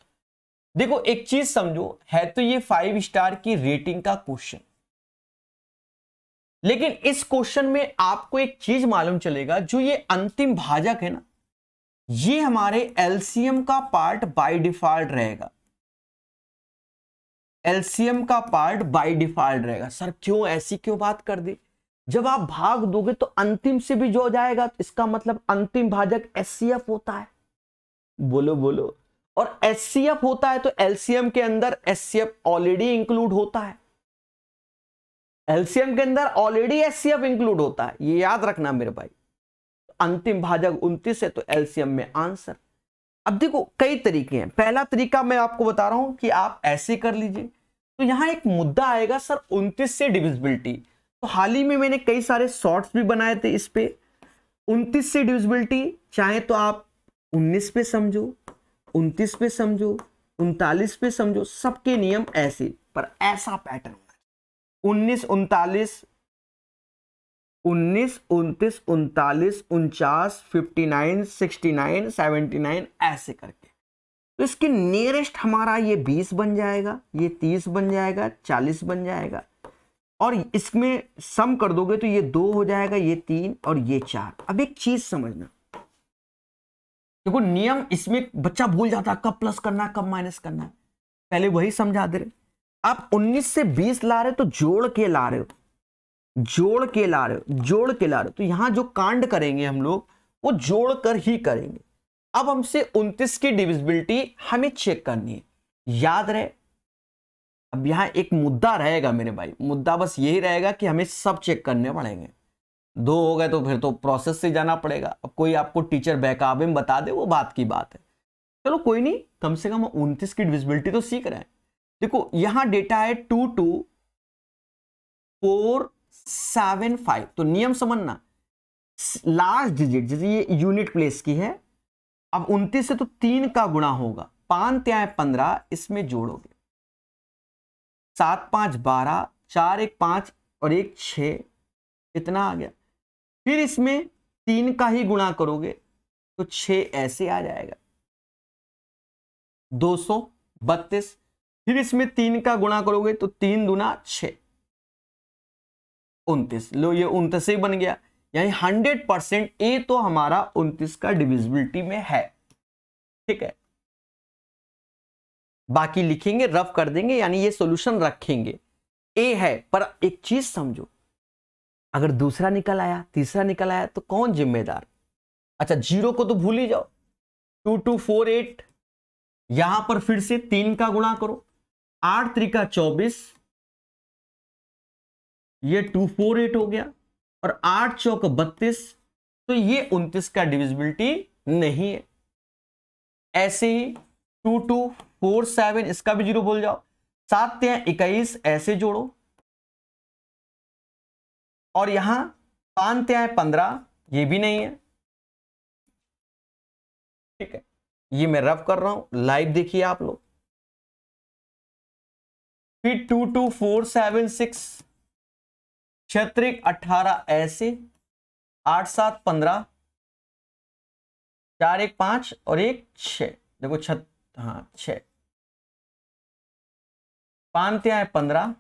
देखो एक चीज समझो, है तो ये 5 स्टार की रेटिंग का क्वेश्चन, लेकिन इस क्वेश्चन में आपको एक चीज मालूम चलेगा, जो ये अंतिम भाजक है ना, ये हमारे एलसीएम का पार्ट बाय डिफॉल्ट रहेगा। एलसीएम का पार्ट बाय डिफॉल्ट रहेगा। सर क्यों, ऐसी क्यों बात कर दी? जब आप भाग दोगे तो अंतिम से भी जो जाएगा, तो इसका मतलब अंतिम भाजक एचसीएफ होता है। बोलो बोलो। और एचसीएफ होता है तो एलसीएम के अंदर एचसीएफ ऑलरेडी इंक्लूड होता है, एलसीएम के अंदर ऑलरेडी एचसीएफ इंक्लूड होता है, ये याद रखना मेरे भाई। अंतिम भाजक 29 है तो एलसीएम में आंसर। अब देखो कई तरीके हैं, पहला तरीका मैं आपको बता रहा हूं कि आप ऐसे कर लीजिए। तो यहां एक मुद्दा आएगा सर 29 से डिविजिबिलिटी, तो हाल ही में मैंने कई सारे शॉर्ट्स भी बनाए थे इस पे। 29 से डिविजिबिलिटी चाहे तो आप 19 पे समझो, 29 पे समझो, 39 पे समझो, सबके नियम ऐसे, पर ऐसा पैटर्न 19 39 19 29 39 49 59 69 79 ऐसे करके। तो इसके नियरेस्ट हमारा ये 20 बन जाएगा, ये 30 बन जाएगा, 40 बन जाएगा, और इसमें सम कर दोगे तो ये 2 हो जाएगा, ये 3 और ये 4। अब एक चीज समझना, देखो नियम इसमें बच्चा भूल जाता है, कब प्लस करना है कब माइनस करना है, पहले वही समझा दे रहे। आप 19 से 20 ला रहे हो तो जोड़ के ला रहे हो, जोड़ के ला रहे हो, जोड़ के ला रहे हो, तो यहां जो कांड करेंगे हम लोग वो जोड़ कर ही करेंगे। अब हमसे 29 की डिविजिबिलिटी हमें चेक करनी है, याद रहे। अब यहां एक मुद्दा रहेगा मेरे भाई, मुद्दा बस यही रहेगा कि हमें सब चेक करने पड़ेंगे। 2 हो गए तो फिर तो प्रोसेस से जाना पड़ेगा। अब कोई आपको टीचर बैकअप में बता दे वो बात की बात है, चलो कोई नहीं, कम से कम 29 की डिविजिबिलिटी तो सीख रहे हैं। देखो यहां डेटा है 22475, तो नियम समझना, लास्ट डिजिट जैसे ये यूनिट प्लेस की है, अब 29 से तो 3 का गुणा होगा, 5 3 15, इसमें जोड़ोगे 7 5 12, 4 1 5 और 1 6, इतना आ गया। फिर इसमें 3 का ही गुणा करोगे तो 6 ऐसे आ जाएगा, 232। फिर इसमें 3 का गुणा करोगे तो 3 दूना 6, 29। लो ये 29 ही बन गया, यानी 100% ए तो हमारा 29 का डिविजिबिलिटी में है। ठीक है, बाकी लिखेंगे, रफ कर देंगे, यानी ये सॉल्यूशन रखेंगे, ए है। पर एक चीज समझो, अगर दूसरा निकल आया, तीसरा निकल आया तो कौन जिम्मेदार? अच्छा 0 को तो भूल ही जाओ, 2248, यहां पर फिर से 3 का गुणा करो, 8 त्रिका 24, ये 248 हो गया, और 8 चौक 32, तो ये 29 का डिविजिबिलिटी नहीं है। ऐसे ही 2247, इसका भी 0 भूल जाओ, 7 3 21, ऐसे जोड़ो, और यहां 5 3 15, ये भी नहीं है। ठीक है, ये मैं रफ कर रहा हूं, लाइव देखिए आप लोग। फिर 22476, 6 18, ऐसे 8 7 15, 4 1 5 और 1 6, देखो 6, हाँ 6, 5 3 15,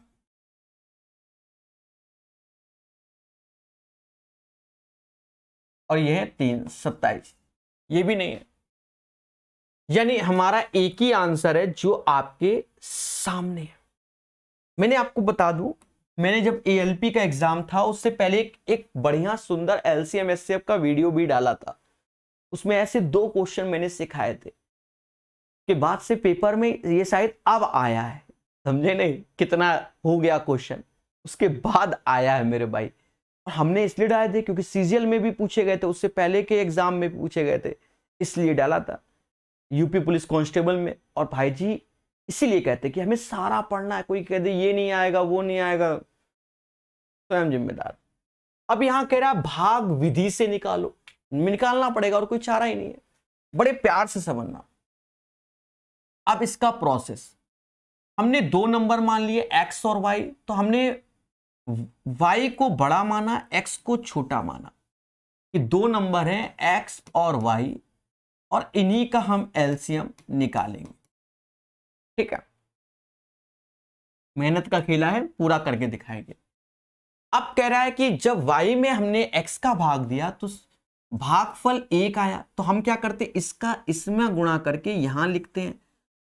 और यह है 3 27, ये भी नहीं है। यानी हमारा एक ही आंसर है जो आपके सामने है। मैंने आपको बता दूं, मैंने जब एएलपी का एग्जाम था उससे पहले एक बढ़िया सुंदर एलसीएम एचसीएफ का वीडियो भी डाला था, उसमें ऐसे 2 क्वेश्चन मैंने सिखाए थे। के बाद से पेपर में ये शायद अब आया है, समझे नहीं कितना हो गया क्वेश्चन, उसके बाद आया है मेरे भाई। और हमने इसलिए डाले थे क्योंकि सीजीएल में भी पूछे गए थे, उससे पहले के एग्जाम में पूछे गए थे, इसलिए डाला था, यूपी पुलिस कांस्टेबल में। और भाई जी इसीलिए कहते कि हमें सारा पढ़ना है, कोई कह दे ये नहीं आएगा वो नहीं आएगा, स्वयं जिम्मेदार। अब यहां कह रहा है भाग विधि से निकालो, निकालना पड़ेगा और कोई चारा ही नहीं है, बड़े प्यार से समझना। अब इसका प्रोसेस, हमने 2 नंबर मान लिए x और y, तो हमने y को बड़ा माना, x को छोटा माना, कि 2 नंबर हैं x और y, और इन्हीं का हम एलसीएम निकालेंगे। ठीक है, मेहनत का खेला है, पूरा करके दिखाएंगे। अब कह रहा है कि जब y में हमने x का भाग दिया तो भागफल 1 आया, तो हम क्या करते, इसका इसमें गुणा करके यहां लिखते हैं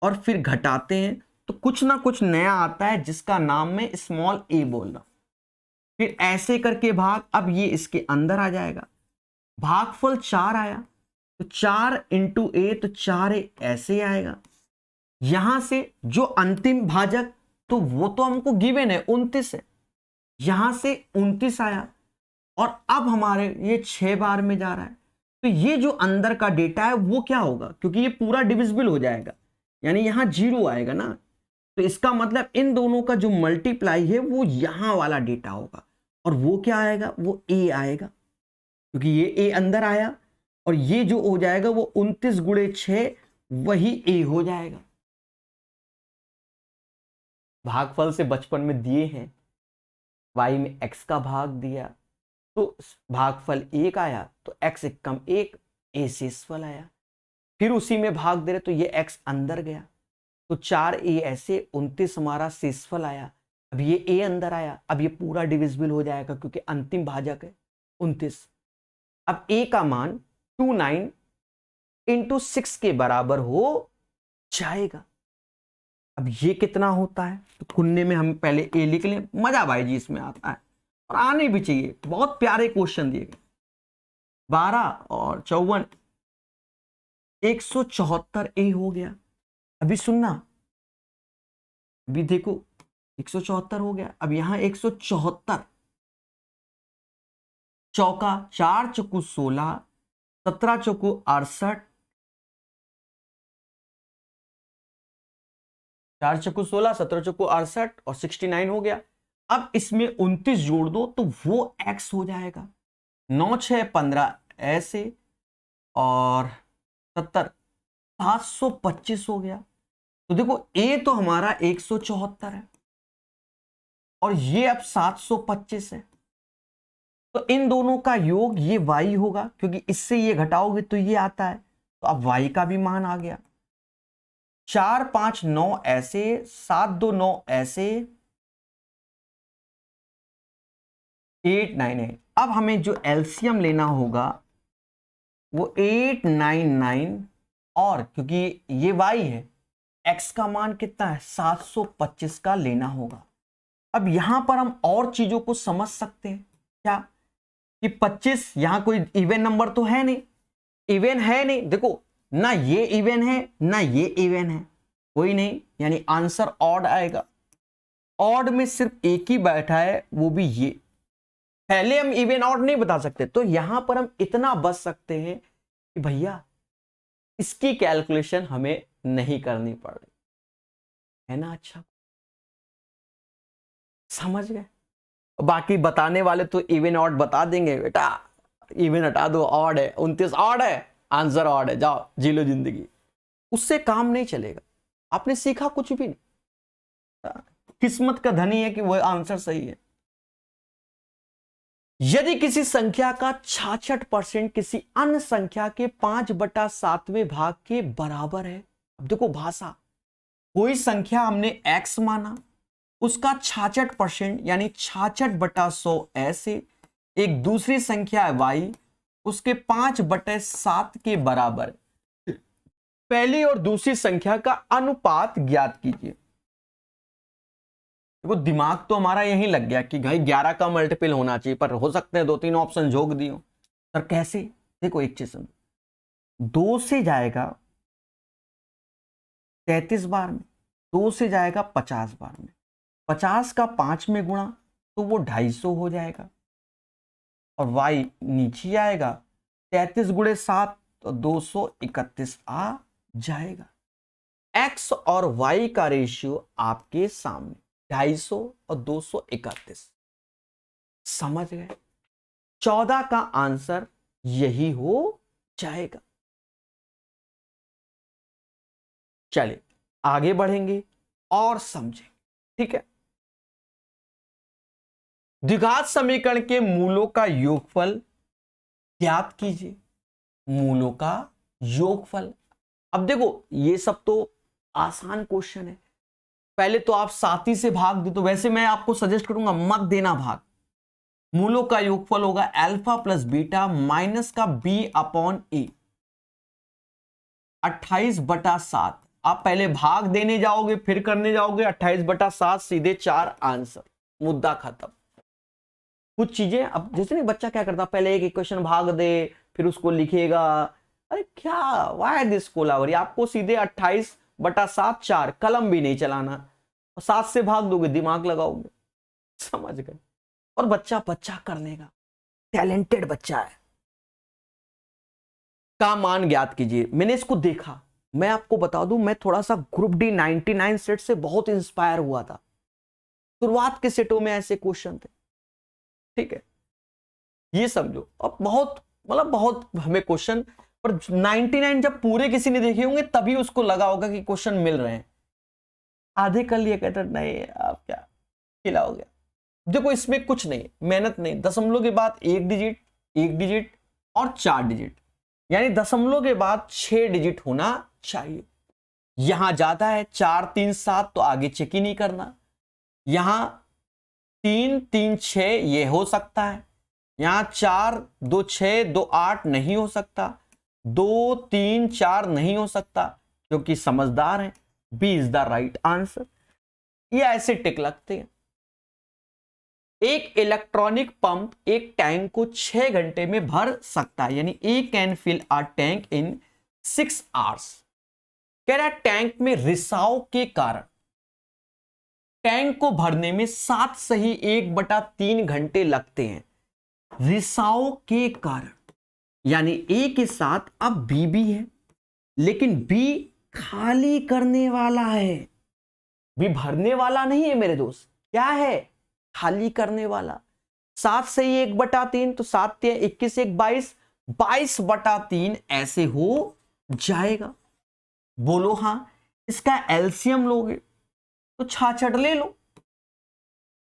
और फिर घटाते हैं, तो कुछ ना कुछ नया आता है जिसका नाम मैं स्मॉल a बोल रहा हूं। फिर ऐसे करके भाग, अब ये इसके अंदर आ जाएगा, भागफल 4 आया तो 4 इंटू ए, तो 4 ऐसे आएगा। यहां से जो अंतिम भाजक, तो वो तो हमको गिवन है 29 है, यहां से 29 आया और अब हमारे ये 6 बार में जा रहा है, तो ये जो अंदर का डेटा है वो क्या होगा, क्योंकि ये पूरा डिविजिबल हो जाएगा, यानी यहां 0 आएगा ना, तो इसका मतलब इन दोनों का जो मल्टीप्लाई है वो यहां वाला डेटा होगा, और वो क्या आएगा, वो ए आएगा, क्योंकि ये ए अंदर आया और ये जो हो जाएगा वो 29 गुणे 6 वही ए हो जाएगा। भागफल से बचपन में दिए हैं, y में x का भाग दिया तो भागफल 1 आया, तो x एक कम 1, a शेषफल आया। फिर उसी में भाग दे रहे तो ये x अंदर गया, तो 4a ऐसे 29 हमारा शेषफल आया। अब ये a अंदर आया, अब ये पूरा डिविजिबल हो जाएगा क्योंकि अंतिम भाजक है 29। अब a का मान 29 इंटू 6 के बराबर हो जाएगा। अब ये कितना होता है, तो कुन्ने में हम पहले ए लिख लें, मजा भाई जी इसमें आता है और आने भी चाहिए, बहुत प्यारे क्वेश्चन दिए गए। 12 और 54 174 ए हो गया। अभी सुनना, अभी देखो 174 हो गया, अब यहां 174, चौका 4 चौकू 16, 17 चौकू 68, 4 चौकू 16, 17 चौकू 68 और 69 हो गया। अब इसमें 29 जोड़ दो तो वो x हो जाएगा, 9 6 15 ऐसे और 70 725 हो गया। तो देखो a तो हमारा 174 है और ये अब 725 है, तो इन दोनों का योग ये y होगा, क्योंकि इससे ये घटाओगे तो ये आता है, तो अब y का भी मान आ गया। 4 5 9 ऐसे, 7 2 9 ऐसे, 8 9 8। अब हमें जो एलसीएम लेना होगा वो 899, और क्योंकि ये y है, x का मान कितना है 725 का लेना होगा। अब यहां पर हम और चीजों को समझ सकते हैं क्या, कि 25 यहां कोई इवन नंबर तो है नहीं, इवन है नहीं, देखो ना ये इवन है ना ये इवन है, कोई नहीं, यानी आंसर ऑड आएगा। ऑड में सिर्फ एक ही बैठा है, वो भी ये, पहले हम इवन ऑड नहीं बता सकते, तो यहां पर हम इतना बच सकते हैं कि भैया इसकी कैलकुलेशन हमें नहीं करनी पड़ रही है ना। अच्छा समझ गए, बाकी बताने वाले तो इवन ऑड बता देंगे, बेटा इवन हटा दो, ऑड है, 29 ऑड है, आंसर ऑड है, जाओ जी लो जिंदगी, उससे काम नहीं चलेगा, आपने सीखा कुछ भी नहीं, किस्मत का धनी है कि वह आंसर सही है। यदि किसी संख्या का 66% किसी अन्य संख्या के 5/7वें भाग के बराबर है, अब देखो भाषा, कोई संख्या हमने x माना, उसका 66% यानी 66/100 ऐसे, एक दूसरी संख्या है y, उसके 5/7 के बराबर, पहली और दूसरी संख्या का अनुपात ज्ञात कीजिए। देखो दिमाग तो हमारा यहीं लग गया कि भाई 11 का मल्टीपल होना चाहिए, पर हो सकते हैं 2-3 ऑप्शन झोंक दियो, सर कैसे, देखो एक चीज 2 से जाएगा 33 बार में, 2 से जाएगा 50 बार में, 50 का 5 में गुणा तो वो 250 हो जाएगा, और y नीचे आएगा 33 गुणे 7 तो 231 आ जाएगा। x और y का रेशियो आपके सामने 250 और 231, समझ गए, 14 का आंसर यही हो जाएगा। चलिए आगे बढ़ेंगे और समझेंगे, ठीक है। द्विघात समीकरण के मूलों का योगफल ज्ञात कीजिए, मूलों का योगफल। अब देखो ये सब तो आसान क्वेश्चन है, पहले तो आप साथी से भाग दो, तो वैसे मैं आपको सजेस्ट करूंगा मत देना भाग। मूलों का योगफल होगा अल्फा प्लस बीटा माइनस का बी अपॉन ए, 28/7। आप पहले भाग देने जाओगे फिर करने जाओगे, 28/7 सीधे 4 आंसर, मुद्दा खत्म। कुछ चीजें अब जैसे नहीं बच्चा क्या करता, पहले एक इक्वेशन भाग दे फिर उसको लिखेगा। अरे क्या, वाई दिस कोलावरी, आपको सीधे 28/7 4, कलम भी नहीं चलाना, और 7 से भाग दोगे, दिमाग लगाओगे, समझ गए। और बच्चा बच्चा करने का टैलेंटेड बच्चा है। का मान ज्ञात कीजिए। मैंने इसको देखा, मैं आपको बता दूं, मैं थोड़ा सा ग्रुप डी 99 सेट से बहुत इंस्पायर हुआ था। शुरुआत के सेटों में ऐसे क्वेश्चन थे, ठीक है, ये समझो। अब बहुत मतलब बहुत हमें क्वेश्चन, पर 99 जब पूरे किसी ने देखे होंगे तभी उसको लगा होगा कि क्वेश्चन मिल रहे हैं। आधे कर लिए, कहते नहीं आप क्या खिलाओगे। देखो इसमें कुछ नहीं, मेहनत नहीं, दशमलव के बाद एक डिजिट और 4 डिजिट, यानी दशमलव के बाद 6 डिजिट होना चाहिए। यहां ज्यादा है 4 3 7, तो आगे चेक ही नहीं करना। यहां 3 3 6 ये हो सकता है, यहां 4 2 6 2 8 नहीं हो सकता, 2 3 4 नहीं हो सकता, क्योंकि समझदार है। B is the right answer. ये ऐसे टिक लगते हैं। एक इलेक्ट्रॉनिक पंप एक टैंक को 6 घंटे में भर सकता है, यानी A can fill a tank in 6 hours. कह रहा है टैंक में रिसाव के कारण टैंक को भरने में 7 सही 1/3 घंटे लगते हैं। रिसाव के कारण, यानी ए के साथ अब बी भी है, लेकिन बी खाली करने वाला है, बी भरने वाला नहीं है मेरे दोस्त। क्या है? खाली करने वाला। 7 से 1/3, तो 7 × 21 1 22, 22/3 ऐसे हो जाएगा। बोलो हां। इसका एलसीएम लोगे तो 66 ले लो,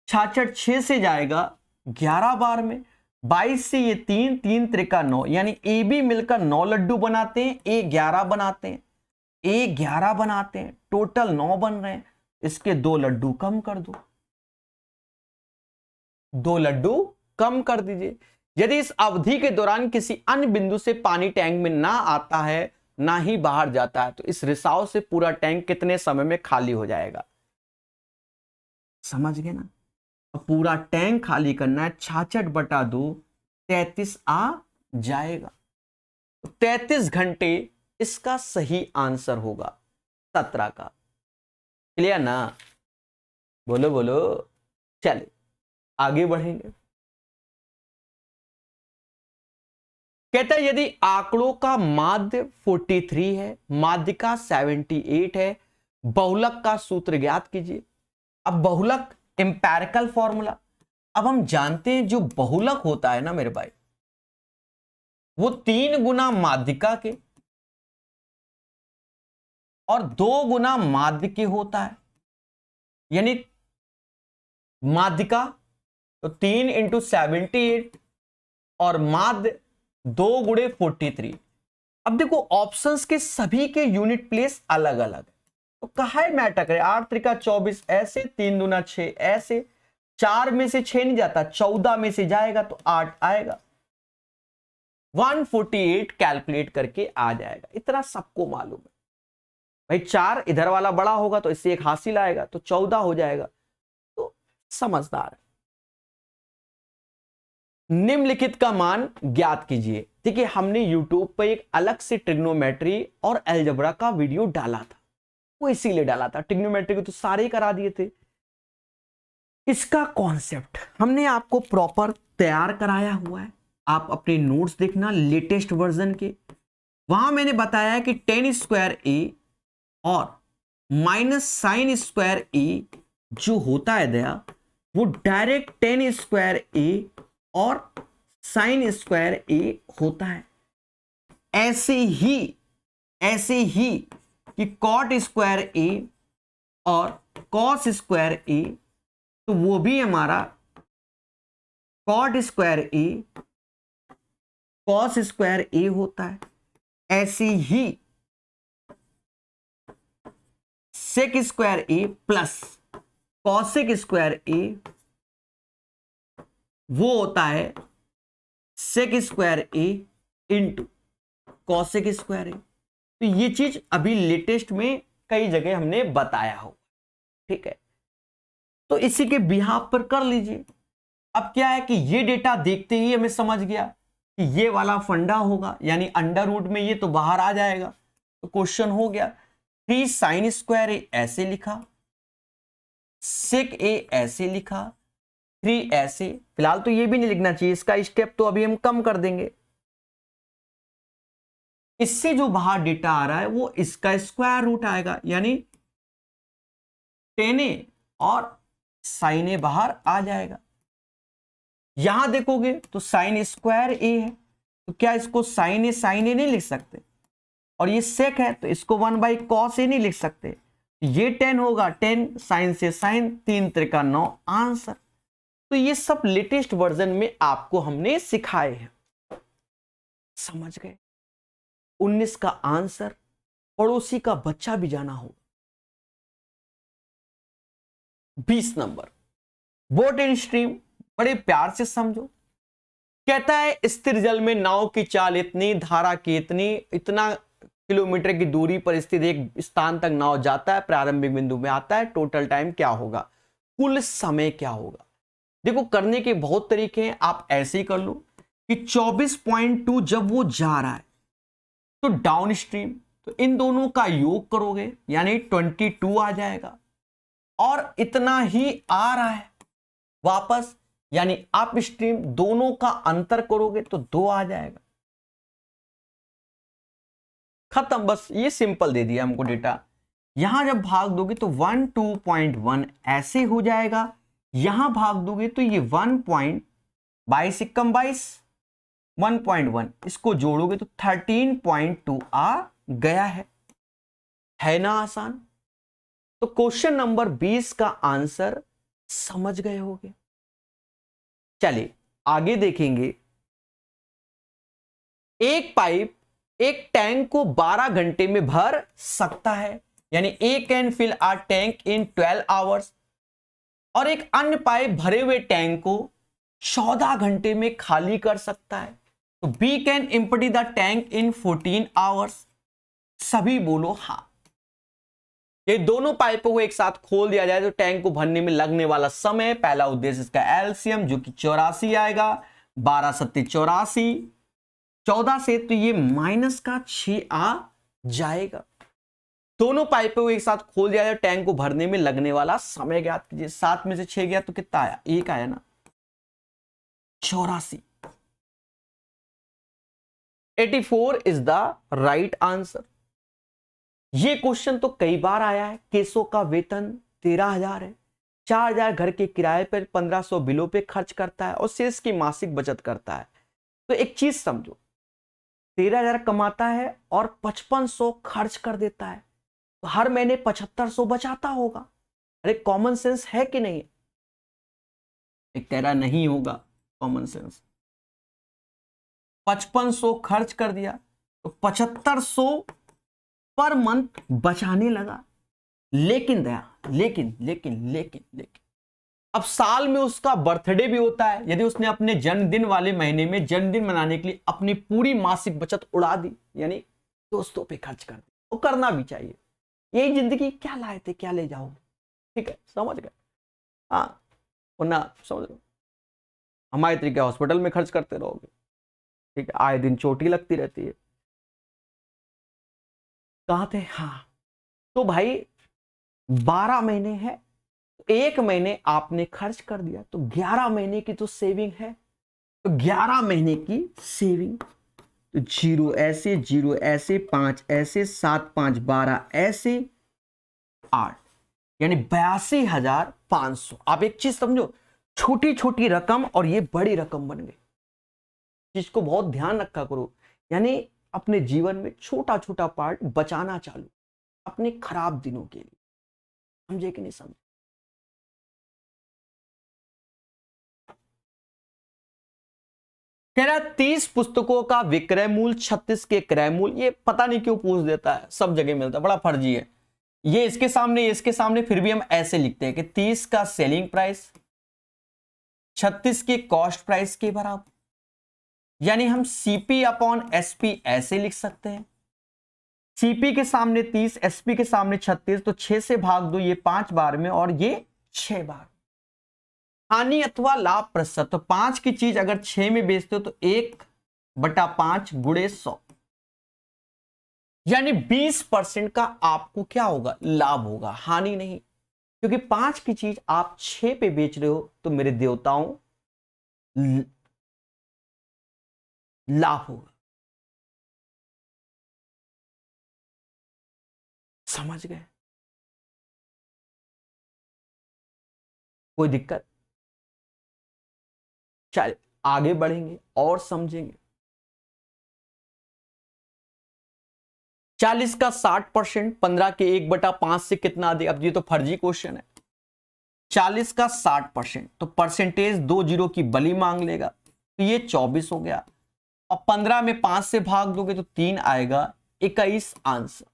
66 6 से जाएगा 11 बार में, 22 से ये 3 3 त्रिका 9, यानी ए बी मिलकर 9 लड्डू बनाते हैं, ए 11 बनाते हैं, ए 11 बनाते हैं, टोटल 9 बन रहे हैं। इसके 2 लड्डू कम कर दो, 2 लड्डू कम कर दीजिए। यदि इस अवधि के दौरान किसी अन्य बिंदु से पानी टैंक में ना आता है ना ही बाहर जाता है, तो इस रिसाव से पूरा टैंक कितने समय में खाली हो जाएगा? समझ गए ना? अब पूरा टैंक खाली करना है, 66/2 33 आ जाएगा। 33 घंटे इसका सही आंसर होगा 17 का। क्लियर ना? बोलो बोलो। चलिए आगे बढ़ेंगे। कहता है यदि आंकड़ों का माध्य 43 है, माध्य का 78 है, बहुलक का सूत्र ज्ञात कीजिए। अब बहुलक एम्पेरिकल फॉर्मूला, अब हम जानते हैं जो बहुलक होता है ना मेरे भाई, वो 3 गुना माध्यिका के और 2 गुना माध्य के होता है। यानी माध्यिका तो 3 × 78 और माध्य 2 × 43। अब देखो ऑप्शंस के सभी के यूनिट प्लेस अलग अलग है, तो कहा है मैटर करे। 8 × 24 ऐसे, 3 दूना 6 ऐसे, 4 में से 6 नहीं जाता, 14 में से जाएगा तो 8 आएगा, 148 कैलकुलेट करके आ जाएगा। इतना सबको मालूम है भाई। 4 इधर वाला बड़ा होगा तो इससे एक हासिल आएगा तो 14 हो जाएगा, तो समझदार है। निम्नलिखित का मान ज्ञात कीजिए। देखिए हमने YouTube पर एक अलग से ट्रिग्नोमेट्री और अलजेब्रा का वीडियो डाला था, वो इसीलिए डाला था। ट्रिग्नोमेट्री को तो सारे ही करा दिए थे। इसका कॉन्सेप्ट हमने आपको प्रॉपर तैयार कराया हुआ है, आप अपने नोट्स देखना लेटेस्ट वर्जन के। वहां मैंने बताया है कि tan² और -sin² जो होता है दया, वो डायरेक्ट tan² और sin² होता है। ऐसे ही कि cot² और cos², तो वो भी हमारा cot² cos² होता है। ऐसे ही sec² प्लस cosec² वो होता है sec² इंटू cosec²। तो ये चीज अभी लेटेस्ट में कई जगह हमने बताया हो, ठीक है, तो इसी के बिहाफ पर कर लीजिए। अब क्या है कि ये डेटा देखते ही हमें समझ गया कि ये वाला फंडा होगा, यानी अंडर रूट में ये तो बाहर आ जाएगा, तो क्वेश्चन हो गया। 3 साइन स्क्वायर ए ऐसे लिखा, सेक ए ऐसे लिखा, 3 ऐसे। फिलहाल तो ये भी नहीं लिखना चाहिए, इसका स्टेप तो अभी हम कम कर देंगे। इससे जो बाहर डेटा आ रहा है वो इसका स्क्वायर रूट आएगा, यानी 10 ए और साइन ए बाहर आ जाएगा। यहां देखोगे तो साइन स्क्वायर ए है, तो क्या इसको साइन ए नहीं लिख सकते? और ये सेक है तो इसको 1/cos ए नहीं लिख सकते? ये 10 होगा, 10 साइन से साइन, 3 त्रिका 9 आंसर। तो ये सब लेटेस्ट वर्जन में आपको हमने सिखाए हैं, समझ गए? 19 का आंसर पड़ोसी का बच्चा भी जाना हो। 20 नंबर बोट एंड स्ट्रीम, बड़े प्यार से समझो। कहता है स्थिर जल में नाव की चाल इतनी, धारा की इतनी, इतना किलोमीटर की दूरी पर स्थित एक स्थान तक नाव जाता है, प्रारंभिक बिंदु में आता है, टोटल टाइम क्या होगा, कुल समय क्या होगा। देखो करने के बहुत तरीके हैं, आप ऐसे ही कर लो कि 24.2 जब वो जा रहा है तो डाउन स्ट्रीम, तो इन दोनों का योग करोगे यानी 22 आ जाएगा, और इतना ही आ रहा है वापस यानी अप स्ट्रीम, दोनों का अंतर करोगे तो 2 आ जाएगा। खत्म, बस ये सिंपल दे दिया हमको डेटा। यहां जब भाग दोगे तो 12.1 ऐसे हो जाएगा, यहां भाग दोगे तो ये 1.22 कम 22 1.1, इसको जोड़ोगे तो 13.2 आ गया है ना आसान? तो क्वेश्चन नंबर 20 का आंसर समझ गए होगे। चलिए आगे देखेंगे। एक पाइप एक टैंक को 12 घंटे में भर सकता है, यानी A can fill a tank in 12 hours, और एक अन्य पाइप भरे हुए टैंक को 14 घंटे में खाली कर सकता है। तो B can empty the tank in 14 hours. सभी बोलो हाँ। ये दोनों पाइपों को एक साथ खोल दिया जाए तो टैंक को भरने में लगने वाला समय, पहला उद्देश्य इसका एलसीएम जो कि 84 आएगा, 12 सत्ते 84, 14 से तो ये माइनस का 6 आ जाएगा। दोनों पाइपों को एक साथ खोल दिया जाए टैंक को भरने में लगने वाला समय ज्ञात कीजिए। 7 में से 6 गया तो कितना आया? 1 आया ना, 84। 84 इज द राइट आंसर। ये क्वेश्चन तो कई बार आया है। केशव का वेतन 13,000 है, 4,000 घर के किराए पर, 1,500 बिलों पे खर्च करता है और शेष की मासिक बचत करता है। तो एक चीज समझो, 13,000 कमाता है और 5500 खर्च कर देता है, तो हर महीने 7500 बचाता होगा। अरे कॉमन सेंस है कि नहीं? एक तेरा नहीं होगा कॉमन सेंस। 5500 खर्च कर दिया तो 7500 पर मंथ बचाने लगा। लेकिन अब साल में उसका बर्थडे भी होता है। यदि उसने अपने जन्मदिन वाले महीने में जन्मदिन मनाने के लिए अपनी पूरी मासिक बचत उड़ा दी, यानी दोस्तों पे खर्च कर दी, वो करना भी चाहिए। यही जिंदगी, क्या लाए थे क्या ले जाओगे। ठीक है, समझ गए? हाँ, वरना समझ लो हमारे तरीके हॉस्पिटल में खर्च करते रहोगे। ठीक है, आए दिन चोटी लगती रहती है। कहाँ थे? हाँ, तो भाई 12 महीने है, एक महीने आपने खर्च कर दिया तो 11 महीने की तो सेविंग है। तो 11 महीने की सेविंग, तो 0 ऐसे 0 ऐसे 5 ऐसे 7 5 12 ऐसे 8, यानी 82,500। आप एक चीज समझो, छोटी छोटी रकम और ये बड़ी रकम बन गई। चीज को बहुत ध्यान रखा करो, यानी अपने जीवन में छोटा छोटा पार्ट बचाना चालू अपने खराब दिनों के लिए। समझे कि नहीं समझे? कह रहा 30 पुस्तकों का विक्रय मूल्य 36 के क्रय मूल्य। ये पता नहीं क्यों पूछ देता है, सब जगह मिलता है, बड़ा फर्जी है। ये इसके सामने फिर भी हम ऐसे लिखते हैं कि 30 का सेलिंग प्राइस 36 के कॉस्ट प्राइस के बराबर, यानी हम सीपी अपॉन एसपी ऐसे लिख सकते हैं। सीपी के सामने 30, एसपी के सामने 36, तो 6 से भाग दो, ये 5 बार में और ये 6 बार। हानि अथवा लाभ प्रतिशत, तो 5 की चीज अगर 6 में बेचते हो तो 1/5 गुणे 100, यानी 20% का आपको क्या होगा, लाभ होगा, हानि नहीं। क्योंकि 5 की चीज आप 6 पे बेच रहे हो तो मेरे देवताओं लाभ होगा। समझ गए? कोई दिक्कत? चलिए आगे बढ़ेंगे और समझेंगे। 40 का 60%, 15 के 1/5 से कितना दे? अब ये तो फर्जी क्वेश्चन है। 40 का 60%, तो परसेंटेज 2 जीरो की बली मांग लेगा, तो ये 24 हो गया। और 15 में 5 से भाग दोगे तो 3 आएगा, 21 आंसर।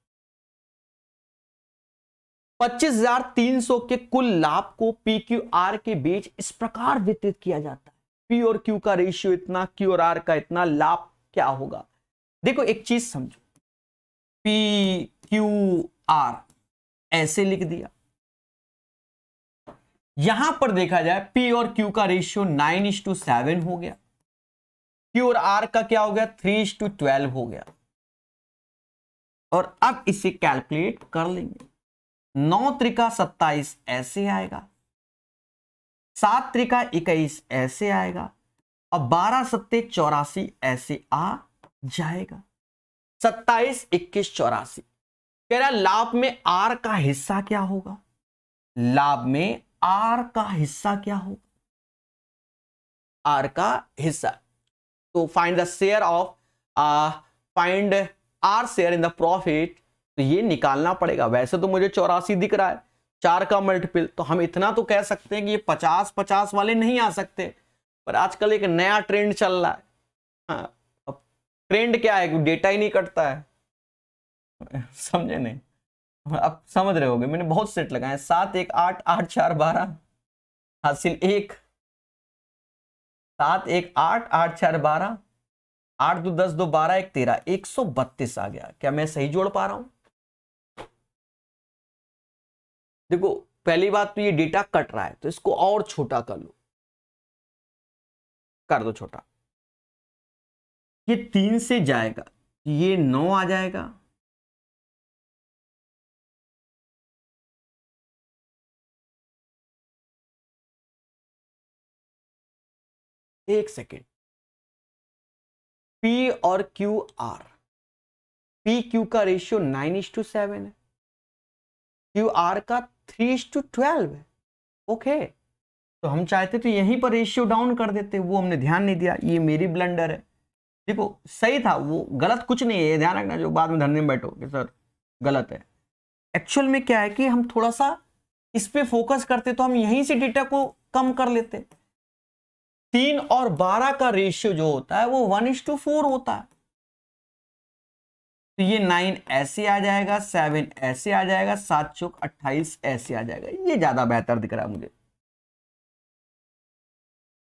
25,300 के कुल लाभ को पी क्यू आर के बीच इस प्रकार वितरित किया जाता है। पी और क्यू का रेशियो इतना, क्यू और आर का इतना, लाभ क्या होगा? देखो एक चीज समझो, पी क्यू आर ऐसे लिख दिया। यहां पर देखा जाए पी और क्यू का रेशियो 9:7 हो गया, क्यू और आर का क्या हो गया, 3:12 हो गया। और अब इसे कैलकुलेट कर लेंगे। 9 त्रिका 27 ऐसे आएगा, 7 त्रिका 21 ऐसे आएगा, और 12 सत्ते 84 ऐसे आ जाएगा। 27, 21, 84 कह रहा लाभ में आर का हिस्सा क्या होगा? लाभ में आर का हिस्सा क्या होगा? आर का हिस्सा, तो find the share of, find R share in the profit, तो ये निकालना पड़ेगा। वैसे तो मुझे 84 दिख रहा है, 4 का मल्टीपल, तो हम इतना तो कह सकते हैं कि ये 50-50 वाले नहीं आ सकते। पर आजकल एक नया ट्रेंड चल रहा है। हाँ, अब ट्रेंड क्या है, डेटा ही नहीं कटता है। समझे नहीं? अब समझ रहे होगे, मैंने बहुत सेट लगाए, 7 1 8 8 4 12 हासिल 1, 7 1 8 8 4 12, 8 2 10 2 12 1 13, 132 आ गया। क्या मैं सही जोड़ पा रहा हूं? देखो पहली बात तो ये डेटा कट रहा है, तो इसको और छोटा कर लो, कर दो छोटा। ये 3 से जाएगा, ये 9 आ जाएगा, एक सेकेंड। पी और क्यू आर, पी क्यू का रेशियो 9:7 है, क्यू आर का 3:12 है। ओके, तो हम चाहते तो यहीं पर रेशियो डाउन कर देते, वो हमने ध्यान नहीं दिया, ये मेरी ब्लंडर है। देखो सही था, वो गलत कुछ नहीं है, ये ध्यान रखना जो बाद में धरने में बैठो कि सर गलत है। एक्चुअल में क्या है कि हम थोड़ा सा इस पे फोकस करते तो हम यहीं से डेटा को कम कर लेते। 3 और 12 का रेशियो जो होता है वो 1:4 होता है, तो ये 9 ऐसे आ जाएगा, 7 ऐसे आ जाएगा, 7 चौक 28 ऐसे आ जाएगा। ये ज्यादा बेहतर दिख रहा है मुझे।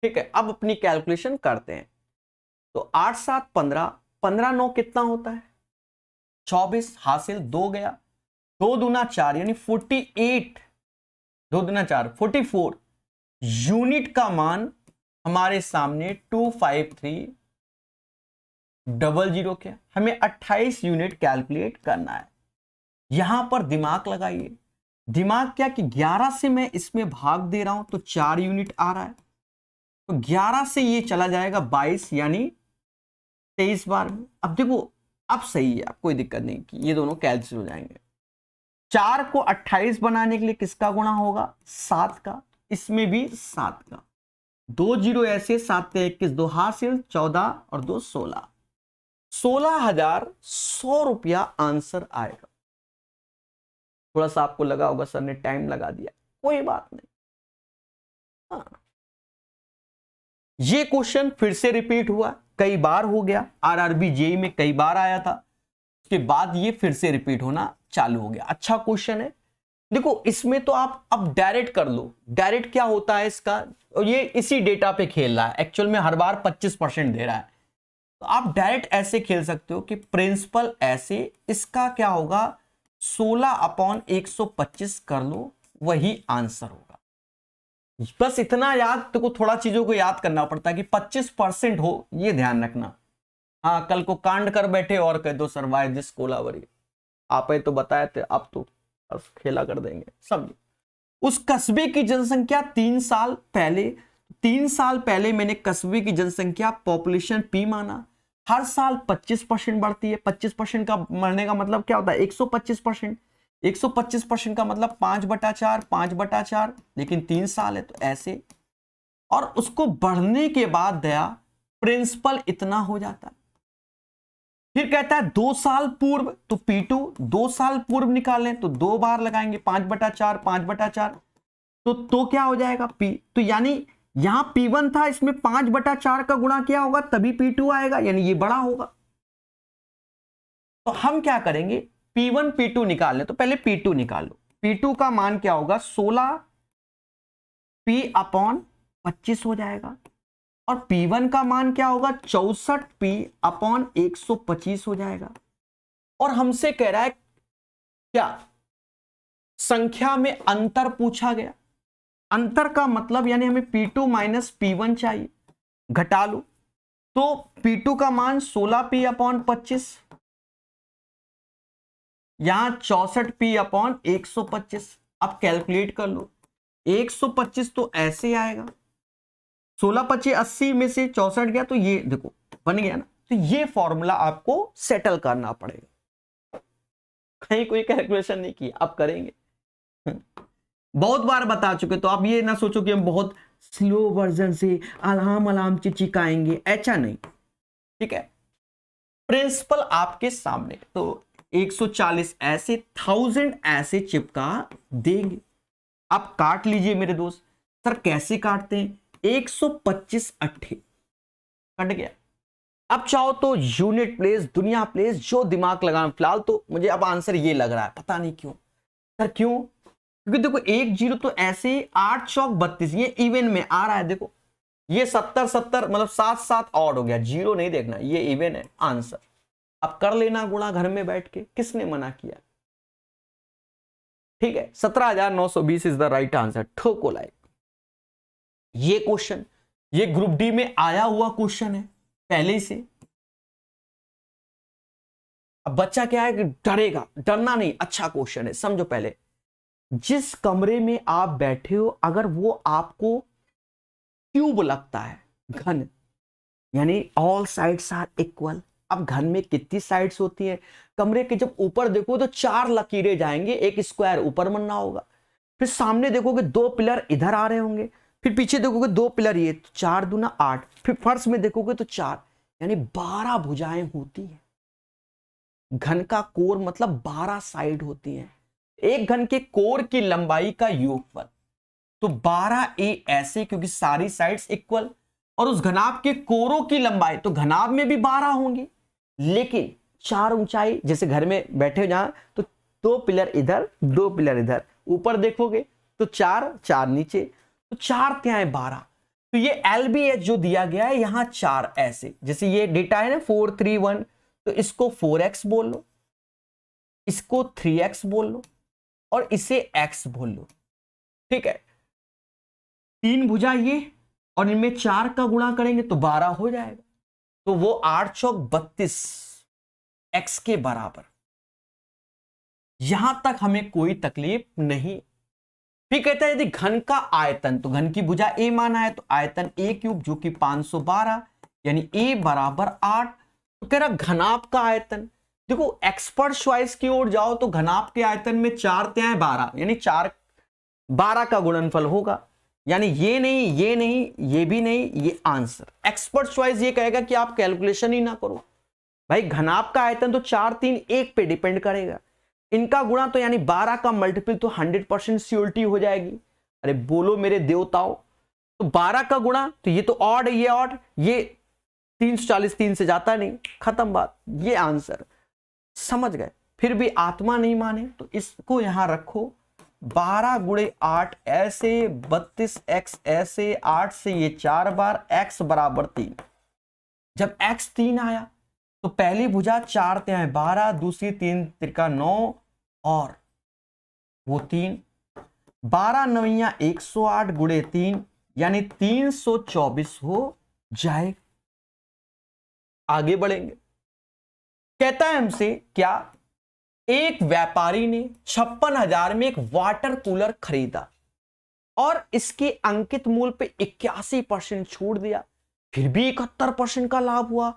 ठीक है, अब अपनी कैलकुलेशन करते हैं। तो 8 7 15, 15 9 कितना होता है, 24 हासिल 2 गया, 2 दूना 4 यानी 48, 2 दूना 4 44 यूनिट का मान हमारे सामने 25300 के। हमें 28 यूनिट कैलकुलेट करना है। यहां पर दिमाग लगाइए। दिमाग क्या कि 11 से मैं इसमें भाग दे रहा हूं तो 4 यूनिट आ रहा है, तो 11 से ये चला जाएगा 22 यानी 23 बार में। अब देखो अब सही है, अब कोई दिक्कत नहीं कि ये दोनों कैंसिल हो जाएंगे। 4 को 28 बनाने के लिए किसका गुणा होगा, 7 का, इसमें भी 7 का, 2 जीरो ऐसे, 7 के 21, 2 हासिल 14 और 2 16, 16,100 रुपया आंसर आएगा। थोड़ा सा आपको लगा होगा सर ने टाइम लगा दिया, कोई बात नहीं। हाँ, ये क्वेश्चन फिर से रिपीट हुआ, कई बार हो गया, आरआरबी जेई में कई बार आया था, उसके बाद ये फिर से रिपीट होना चालू हो गया। अच्छा क्वेश्चन है। देखो इसमें तो आप अब डायरेक्ट कर लो। डायरेक्ट क्या होता है इसका, और ये इसी डेटा पे खेल रहा है, एक्चुअल में हर बार 25% दे रहा है, तो आप डायरेक्ट ऐसे खेल सकते हो कि प्रिंसिपल ऐसे, इसका क्या होगा 16/125 कर लो, वही आंसर होगा। बस इतना याद, तो थोड़ा चीजों को याद करना पड़ता है कि 25% हो, ये ध्यान रखना। हाँ, कल को कांड कर बैठे और कह दो सर्वाइव दिस कोलावरी, आप तो बताए थे, अब तो बस खेला कर देंगे सब। उस कस्बे की जनसंख्या 3 साल पहले, 3 साल पहले मैंने कस्बे की जनसंख्या पॉपुलेशन पी माना, हर साल 25% बढ़ती है। 25% का बढ़ने का मतलब क्या होता है? 125%। 125% का मतलब 5/4, 5/4, लेकिन 3 साल है तो ऐसे। और उसको बढ़ने के बाद दया प्रिंसिपल इतना हो जाता है। फिर कहता है 2 साल पूर्व, तो P2 2 साल पूर्व निकालें तो 2 बार लगाएंगे, 5/4, 5/4, तो क्या हो जाएगा P, तो यानी यहां P1 था, इसमें 5/4 का गुणा क्या होगा, तभी P2 आएगा, यानी ये बड़ा होगा। तो हम क्या करेंगे, P1 P2 निकाल लें, तो पहले P2 निकाल लो। P2 का मान क्या होगा, 16P/25 हो जाएगा। और P1 का मान क्या होगा, 64P/125 हो जाएगा। और हमसे कह रहा है क्या, संख्या में अंतर पूछा गया। अंतर का मतलब यानी हमें P2 माइनस P1 चाहिए, घटा लो। तो P2 का मान 16P/25, यहां 64P/125। अब कैलकुलेट कर लो, 125 तो ऐसे आएगा, 16×25 80 में से 64 गया, तो ये देखो बन गया ना। तो ये फॉर्मूला आपको सेटल करना पड़ेगा, कहीं कोई कैलकुलेशन नहीं की, अब करेंगे। बहुत बार बता चुके, तो आप ये ना सोचो कि हम बहुत स्लो वर्जन से अलाम अलाम चिचिकाएंगे, ऐसा नहीं, ठीक है। प्रिंसिपल आपके सामने, तो 140 ऐसे, 1000 ऐसे चिपका देंगे। आप काट लीजिए मेरे दोस्त। सर कैसे काटते हैं, 125 अट्ठे कट गया। अब चाहो तो यूनिट प्लेस, दुनिया प्लेस, जो दिमाग लगाना। फिलहाल तो मुझे अब आंसर ये लग रहा है, पता नहीं क्यों सर, क्यों, क्योंकि देखो 1 0 तो ऐसे 8 चौक 32, ये इवन में आ रहा है। देखो ये 70 70 मतलब 7 7 ऑड हो गया, जीरो नहीं देखना, ये इवन है आंसर। अब कर लेना गुणा घर में बैठ के, किसने मना किया, ठीक है। 17,920 इज द राइट आंसर, ठोको लाइक। ये क्वेश्चन, ये ग्रुप डी में आया हुआ क्वेश्चन है पहले से। अब बच्चा क्या है कि डरेगा, डरना नहीं, अच्छा क्वेश्चन है, समझो पहले। जिस कमरे में आप बैठे हो, अगर वो आपको क्यूब लगता है, घन, यानी ऑल साइड्स आर इक्वल। अब घन में कितनी साइड्स होती हैं, कमरे के जब ऊपर देखो तो 4 लकीरें जाएंगे, एक स्क्वायर ऊपर बनना होगा। फिर सामने देखोगे 2 पिलर इधर आ रहे होंगे, फिर पीछे देखोगे 2 पिलर, ये 4 दूना 8, फिर फर्श में देखोगे तो 4, यानी 12 भुजाएं होती हैं। घन का कोर मतलब 12 साइड होती हैं। एक घन के कोर की लंबाई का योगफल, तो 12A ऐसे, क्योंकि सारी साइड्स इक्वल। और उस घनाभ के कोरों की लंबाई, तो घनाभ में भी 12 होंगी, लेकिन 4 ऊंचाई, जैसे घर में बैठे हो जहां, तो 2 पिलर इधर 2 पिलर इधर, ऊपर देखोगे तो 4 4 नीचे, तो 4 त्याएं 12। तो ये LBH जो दिया गया है यहां 4 ऐसे, जैसे ये डेटा है ना 4 3 1, तो इसको 4x बोल लो, इसको 3x बोल लो, और इसे x बोल लो, ठीक है। 3 भुजा ये, और इनमें 4 का गुणा करेंगे तो 12 हो जाएगा। तो वो 8 चौक 32 x के बराबर। यहां तक हमें कोई तकलीफ नहीं। फिर कहता है यदि घन का आयतन, तो घन की भुजा a माना है, तो आयतन a क्यूब जो कि 512, यानी a बराबर 8। तो कह रहा घनाभ का आयतन, देखो एक्सपर्ट चॉइस की ओर जाओ तो घनाभ के आयतन में 4 त्याएं 12, यानी 4 12 का गुणनफल होगा, यानी ये नहीं ये नहीं ये भी नहीं, ये आंसर। एक्सपर्ट चॉइस ये कहेगा कि आप कैलकुलेशन ही ना करो भाई, घनाभ का आयतन तो 4 3 1 पे डिपेंड करेगा, इनका गुणा तो यानी 12 का मल्टीपल तो 100% श्योरिटी हो जाएगी। अरे बोलो मेरे देवताओं, तो 12 का गुणा, तो ये तो ऑड है, ये ऑड, ये 340 3 से जाता नहीं, खत्म बात, ये आंसर। समझ गए। फिर भी आत्मा नहीं माने तो इसको यहां रखो, 12 गुणे 8 ऐसे, 32x ऐसे, 8 से ये 4 बार, x बराबर 3। जब x 3 आया तो पहली भुजा 4 त्याएं 12, दूसरी 3 त्रिका 9, और वो 3, 12 नवियां 108 गुणे 3 यानी 324 हो जाए। आगे बढ़ेंगे। कहता है हमसे क्या, एक व्यापारी ने 56,000 में एक वाटर कूलर खरीदा और इसके अंकित मूल्य पे 81% छूट दिया, फिर भी 71% का लाभ हुआ।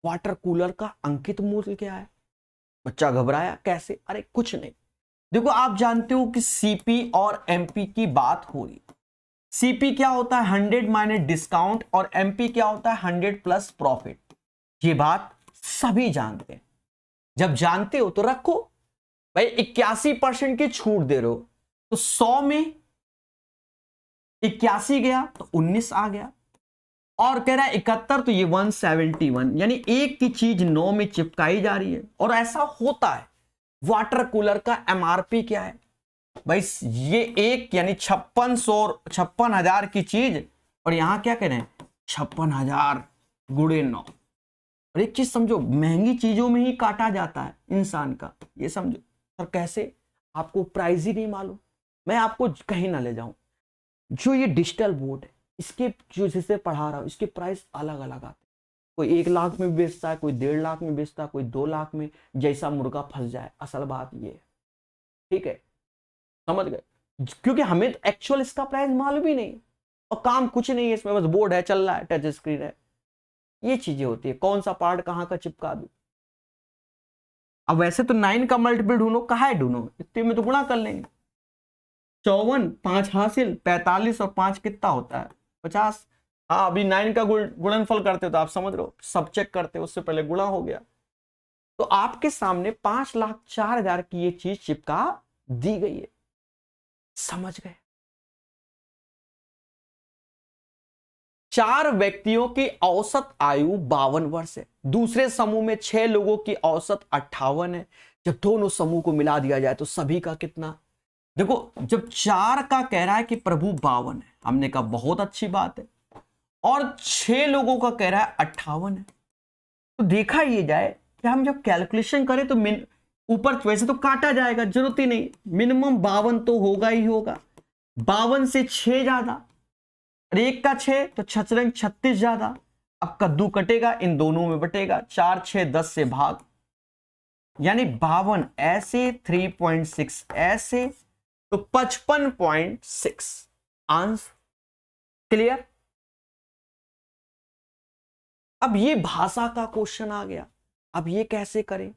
वाटर कूलर का अंकित मूल्य क्या है? बच्चा घबराया, कैसे? अरे कुछ नहीं, देखो आप जानते हो कि सीपी और एमपी की बात हो रही। सीपी क्या होता है? 100 माइनस डिस्काउंट, और एमपी क्या होता है? 100 प्लस प्रॉफिट। ये बात सभी जानते हैं। जब जानते हो तो रखो भाई। 81% की छूट दे रहे हो तो 100 में 81 गया तो 19 आ गया, और कह रहा है 71 तो ये 171, यानी एक की चीज 9 में चिपकाई जा रही है। और ऐसा होता है। वाटर कूलर का एमआरपी क्या है भाई? ये एक यानी 56,000 की चीज, और यहां क्या कह रहे हैं? 56,000 गुणे 9। और एक चीज समझो, महंगी चीजों में ही काटा जाता है इंसान का, ये समझो। और कैसे? आपको प्राइस ही नहीं मालूम। मैं आपको कहीं ना ले जाऊं। जो ये डिजिटल बोर्ड है, इसके जो जिसे पढ़ा रहा हूं, इसके प्राइस अलग अलग आते हैं। कोई 1 लाख में बेचता है, कोई 1.5 लाख में बेचता है, कोई 2 लाख में। जैसा मुर्गा फंस जाए, असल बात ये है। ठीक है, समझ गए? क्योंकि हमें तो एक्चुअल इसका प्राइस मालूम ही नहीं, और काम कुछ नहीं है इसमें, बस बोर्ड है, चल रहा है, टच स्क्रीन है, ये चीजें होती है। कौन सा पार्ट कहां का चिपका दू। अब वैसे तो 9 का मल्टीपल ढूंढो, कहा है ढूंढो, इतने में तो गुणा कर लेंगे। 54, 5 हासिल, 45 और 5 कितना होता है? 50। हाँ, अभी 9 का गुणनफल करते हो तो आप समझ रहे हो, सब चेक करते हो, उससे पहले गुणा हो गया। तो आपके सामने 5,04,000 की ये चीज चिपका दी गई है। समझ गए? 4 व्यक्तियों की औसत आयु 52 वर्ष है। दूसरे समूह में 6 लोगों की औसत 58 है। जब दोनों समूह को मिला दिया जाए तो सभी का कितना? देखो, जब 4 का कह रहा है कि प्रभु 52 है, हमने कहा बहुत अच्छी बात है, और 6 लोगों का कह रहा है 58 है, तो देखा ये जाए कि हम जब कैलकुलेशन करें तो ऊपर वैसे तो काटा जाएगा, जरूरत ही नहीं, मिनिमम 52 तो होगा ही होगा। 52 से 6 ज्यादा, और 1 का 6 तो 6 36 ज्यादा। अब कद्दू कटेगा, इन दोनों में बटेगा, 4 6 10 से भाग, यानी 52 ऐसे, 3.6 ऐसे, तो 55.6 आंसर। क्लियर? अब ये भाषा का क्वेश्चन आ गया। अब ये कैसे करें?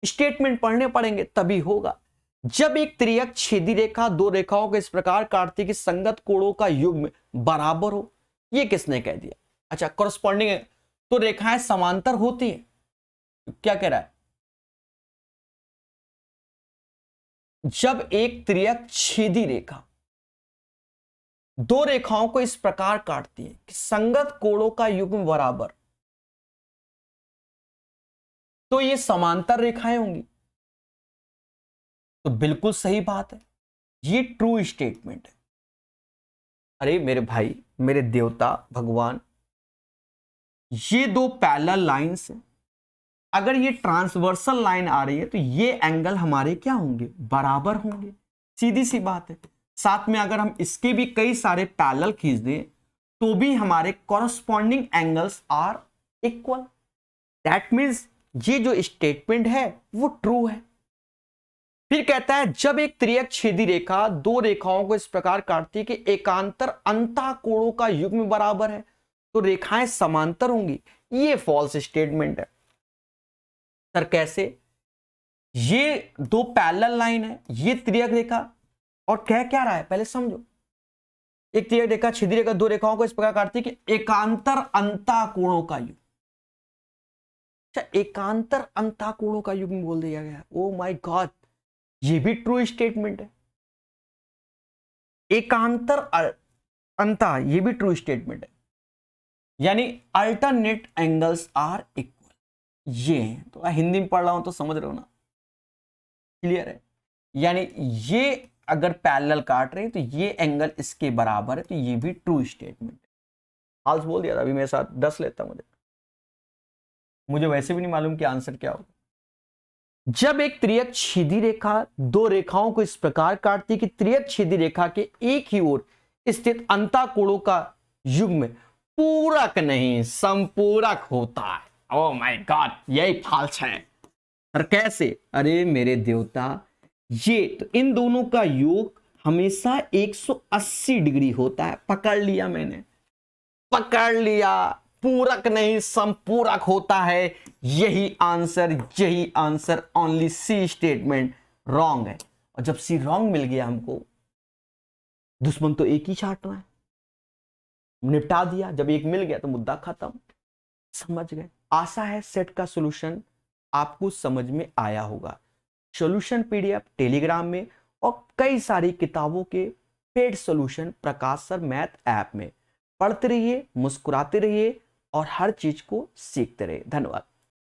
स्टेटमेंट पढ़ने पड़ेंगे तभी होगा। जब एक त्रियक छेदी रेखा दो रेखाओं को इस प्रकार काटती है कि संगत कोणों का युग्म बराबर हो। ये किसने कह दिया? अच्छा, कॉरस्पॉन्डिंग है तो रेखाएं समांतर होती हैं। क्या कह रहा है? जब एक त्रियक छेदी रेखा दो रेखाओं को इस प्रकार काटती है कि संगत कोणों का युग्म बराबर, तो ये समांतर रेखाएं होंगी। तो बिल्कुल सही बात है, ये ट्रू स्टेटमेंट है। अरे मेरे भाई, मेरे देवता भगवान, ये दो पैरेलल लाइंस हैं। अगर ये ट्रांसवर्सल लाइन आ रही है तो ये एंगल हमारे क्या होंगे? बराबर होंगे। सीधी सी बात है। साथ में अगर हम इसके भी कई सारे पैरेलल खींच दें तो भी हमारे corresponding angles are equal. That means ये जो स्टेटमेंट है वो ट्रू है। फिर कहता है जब एक त्रियक छेदी रेखा दो रेखाओं को इस प्रकार काटती है कि एकांतर अंतः कोणों का युग्म बराबर है, तो रेखाएं समांतर होंगी। ये फॉल्स स्टेटमेंट है। सर कैसे? ये दो पैरेलल लाइन है, ये त्रियक रेखा, और कह क्या रहा है पहले समझो। एक त्रियक रेखा छेदी रेखा दो रेखाओं को इस प्रकार काटती है कि एकांतर अंतः कोणों का युग्म। अच्छा, एकांतर अंतः कोणों का युग्म बोल दिया गया। ओ माय गॉड, ये भी ट्रू स्टेटमेंट है। एकांतर अंतः, ये भी ट्रू स्टेटमेंट है, यानी अल्टरनेट एंगल्स आर इक्वल। ये तो हिंदी में पढ़ रहा हूं तो समझ रहे हो ना? क्लियर है? यानी ये अगर पैरेलल काट रहे हैं तो ये एंगल इसके बराबर है, तो ये भी ट्रू स्टेटमेंट है। हाल्स बोल दिया था, अभी मेरे साथ 10 लेता मुझे वैसे भी नहीं मालूम कि आंसर क्या होगा। जब एक त्रियक छेदी रेखा दो रेखाओं को इस प्रकार काटती कि त्रियक छेदी रेखा के एक ही ओर स्थित अंतःकोणों का युग्म पूरक नहीं संपूरक होता है। ओह माय गॉड, यही फाल्स है। और कैसे? अरे मेरे देवता, ये तो इन दोनों का योग हमेशा 180 डिग्री होता है। पकड़ लिया मैंने, पकड़ लिया। पूरक नहीं संपूरक होता है। यही आंसर ओनली सी स्टेटमेंट रॉन्ग है। और जब सी रॉन्ग मिल गया हमको, दुश्मन तो एक ही छाट रहा है, निपटा दिया। जब एक मिल गया तो मुद्दा खत्म। समझ गए? आशा है सेट का सॉल्यूशन आपको समझ में आया होगा। सॉल्यूशन पीडीएफ टेलीग्राम में और कई सारी किताबों के पेड सॉल्यूशन प्रकाश सर मैथ ऐप में। पढ़ते रहिए, मुस्कुराते रहिए और हर चीज को सीखते रहिए। धन्यवाद।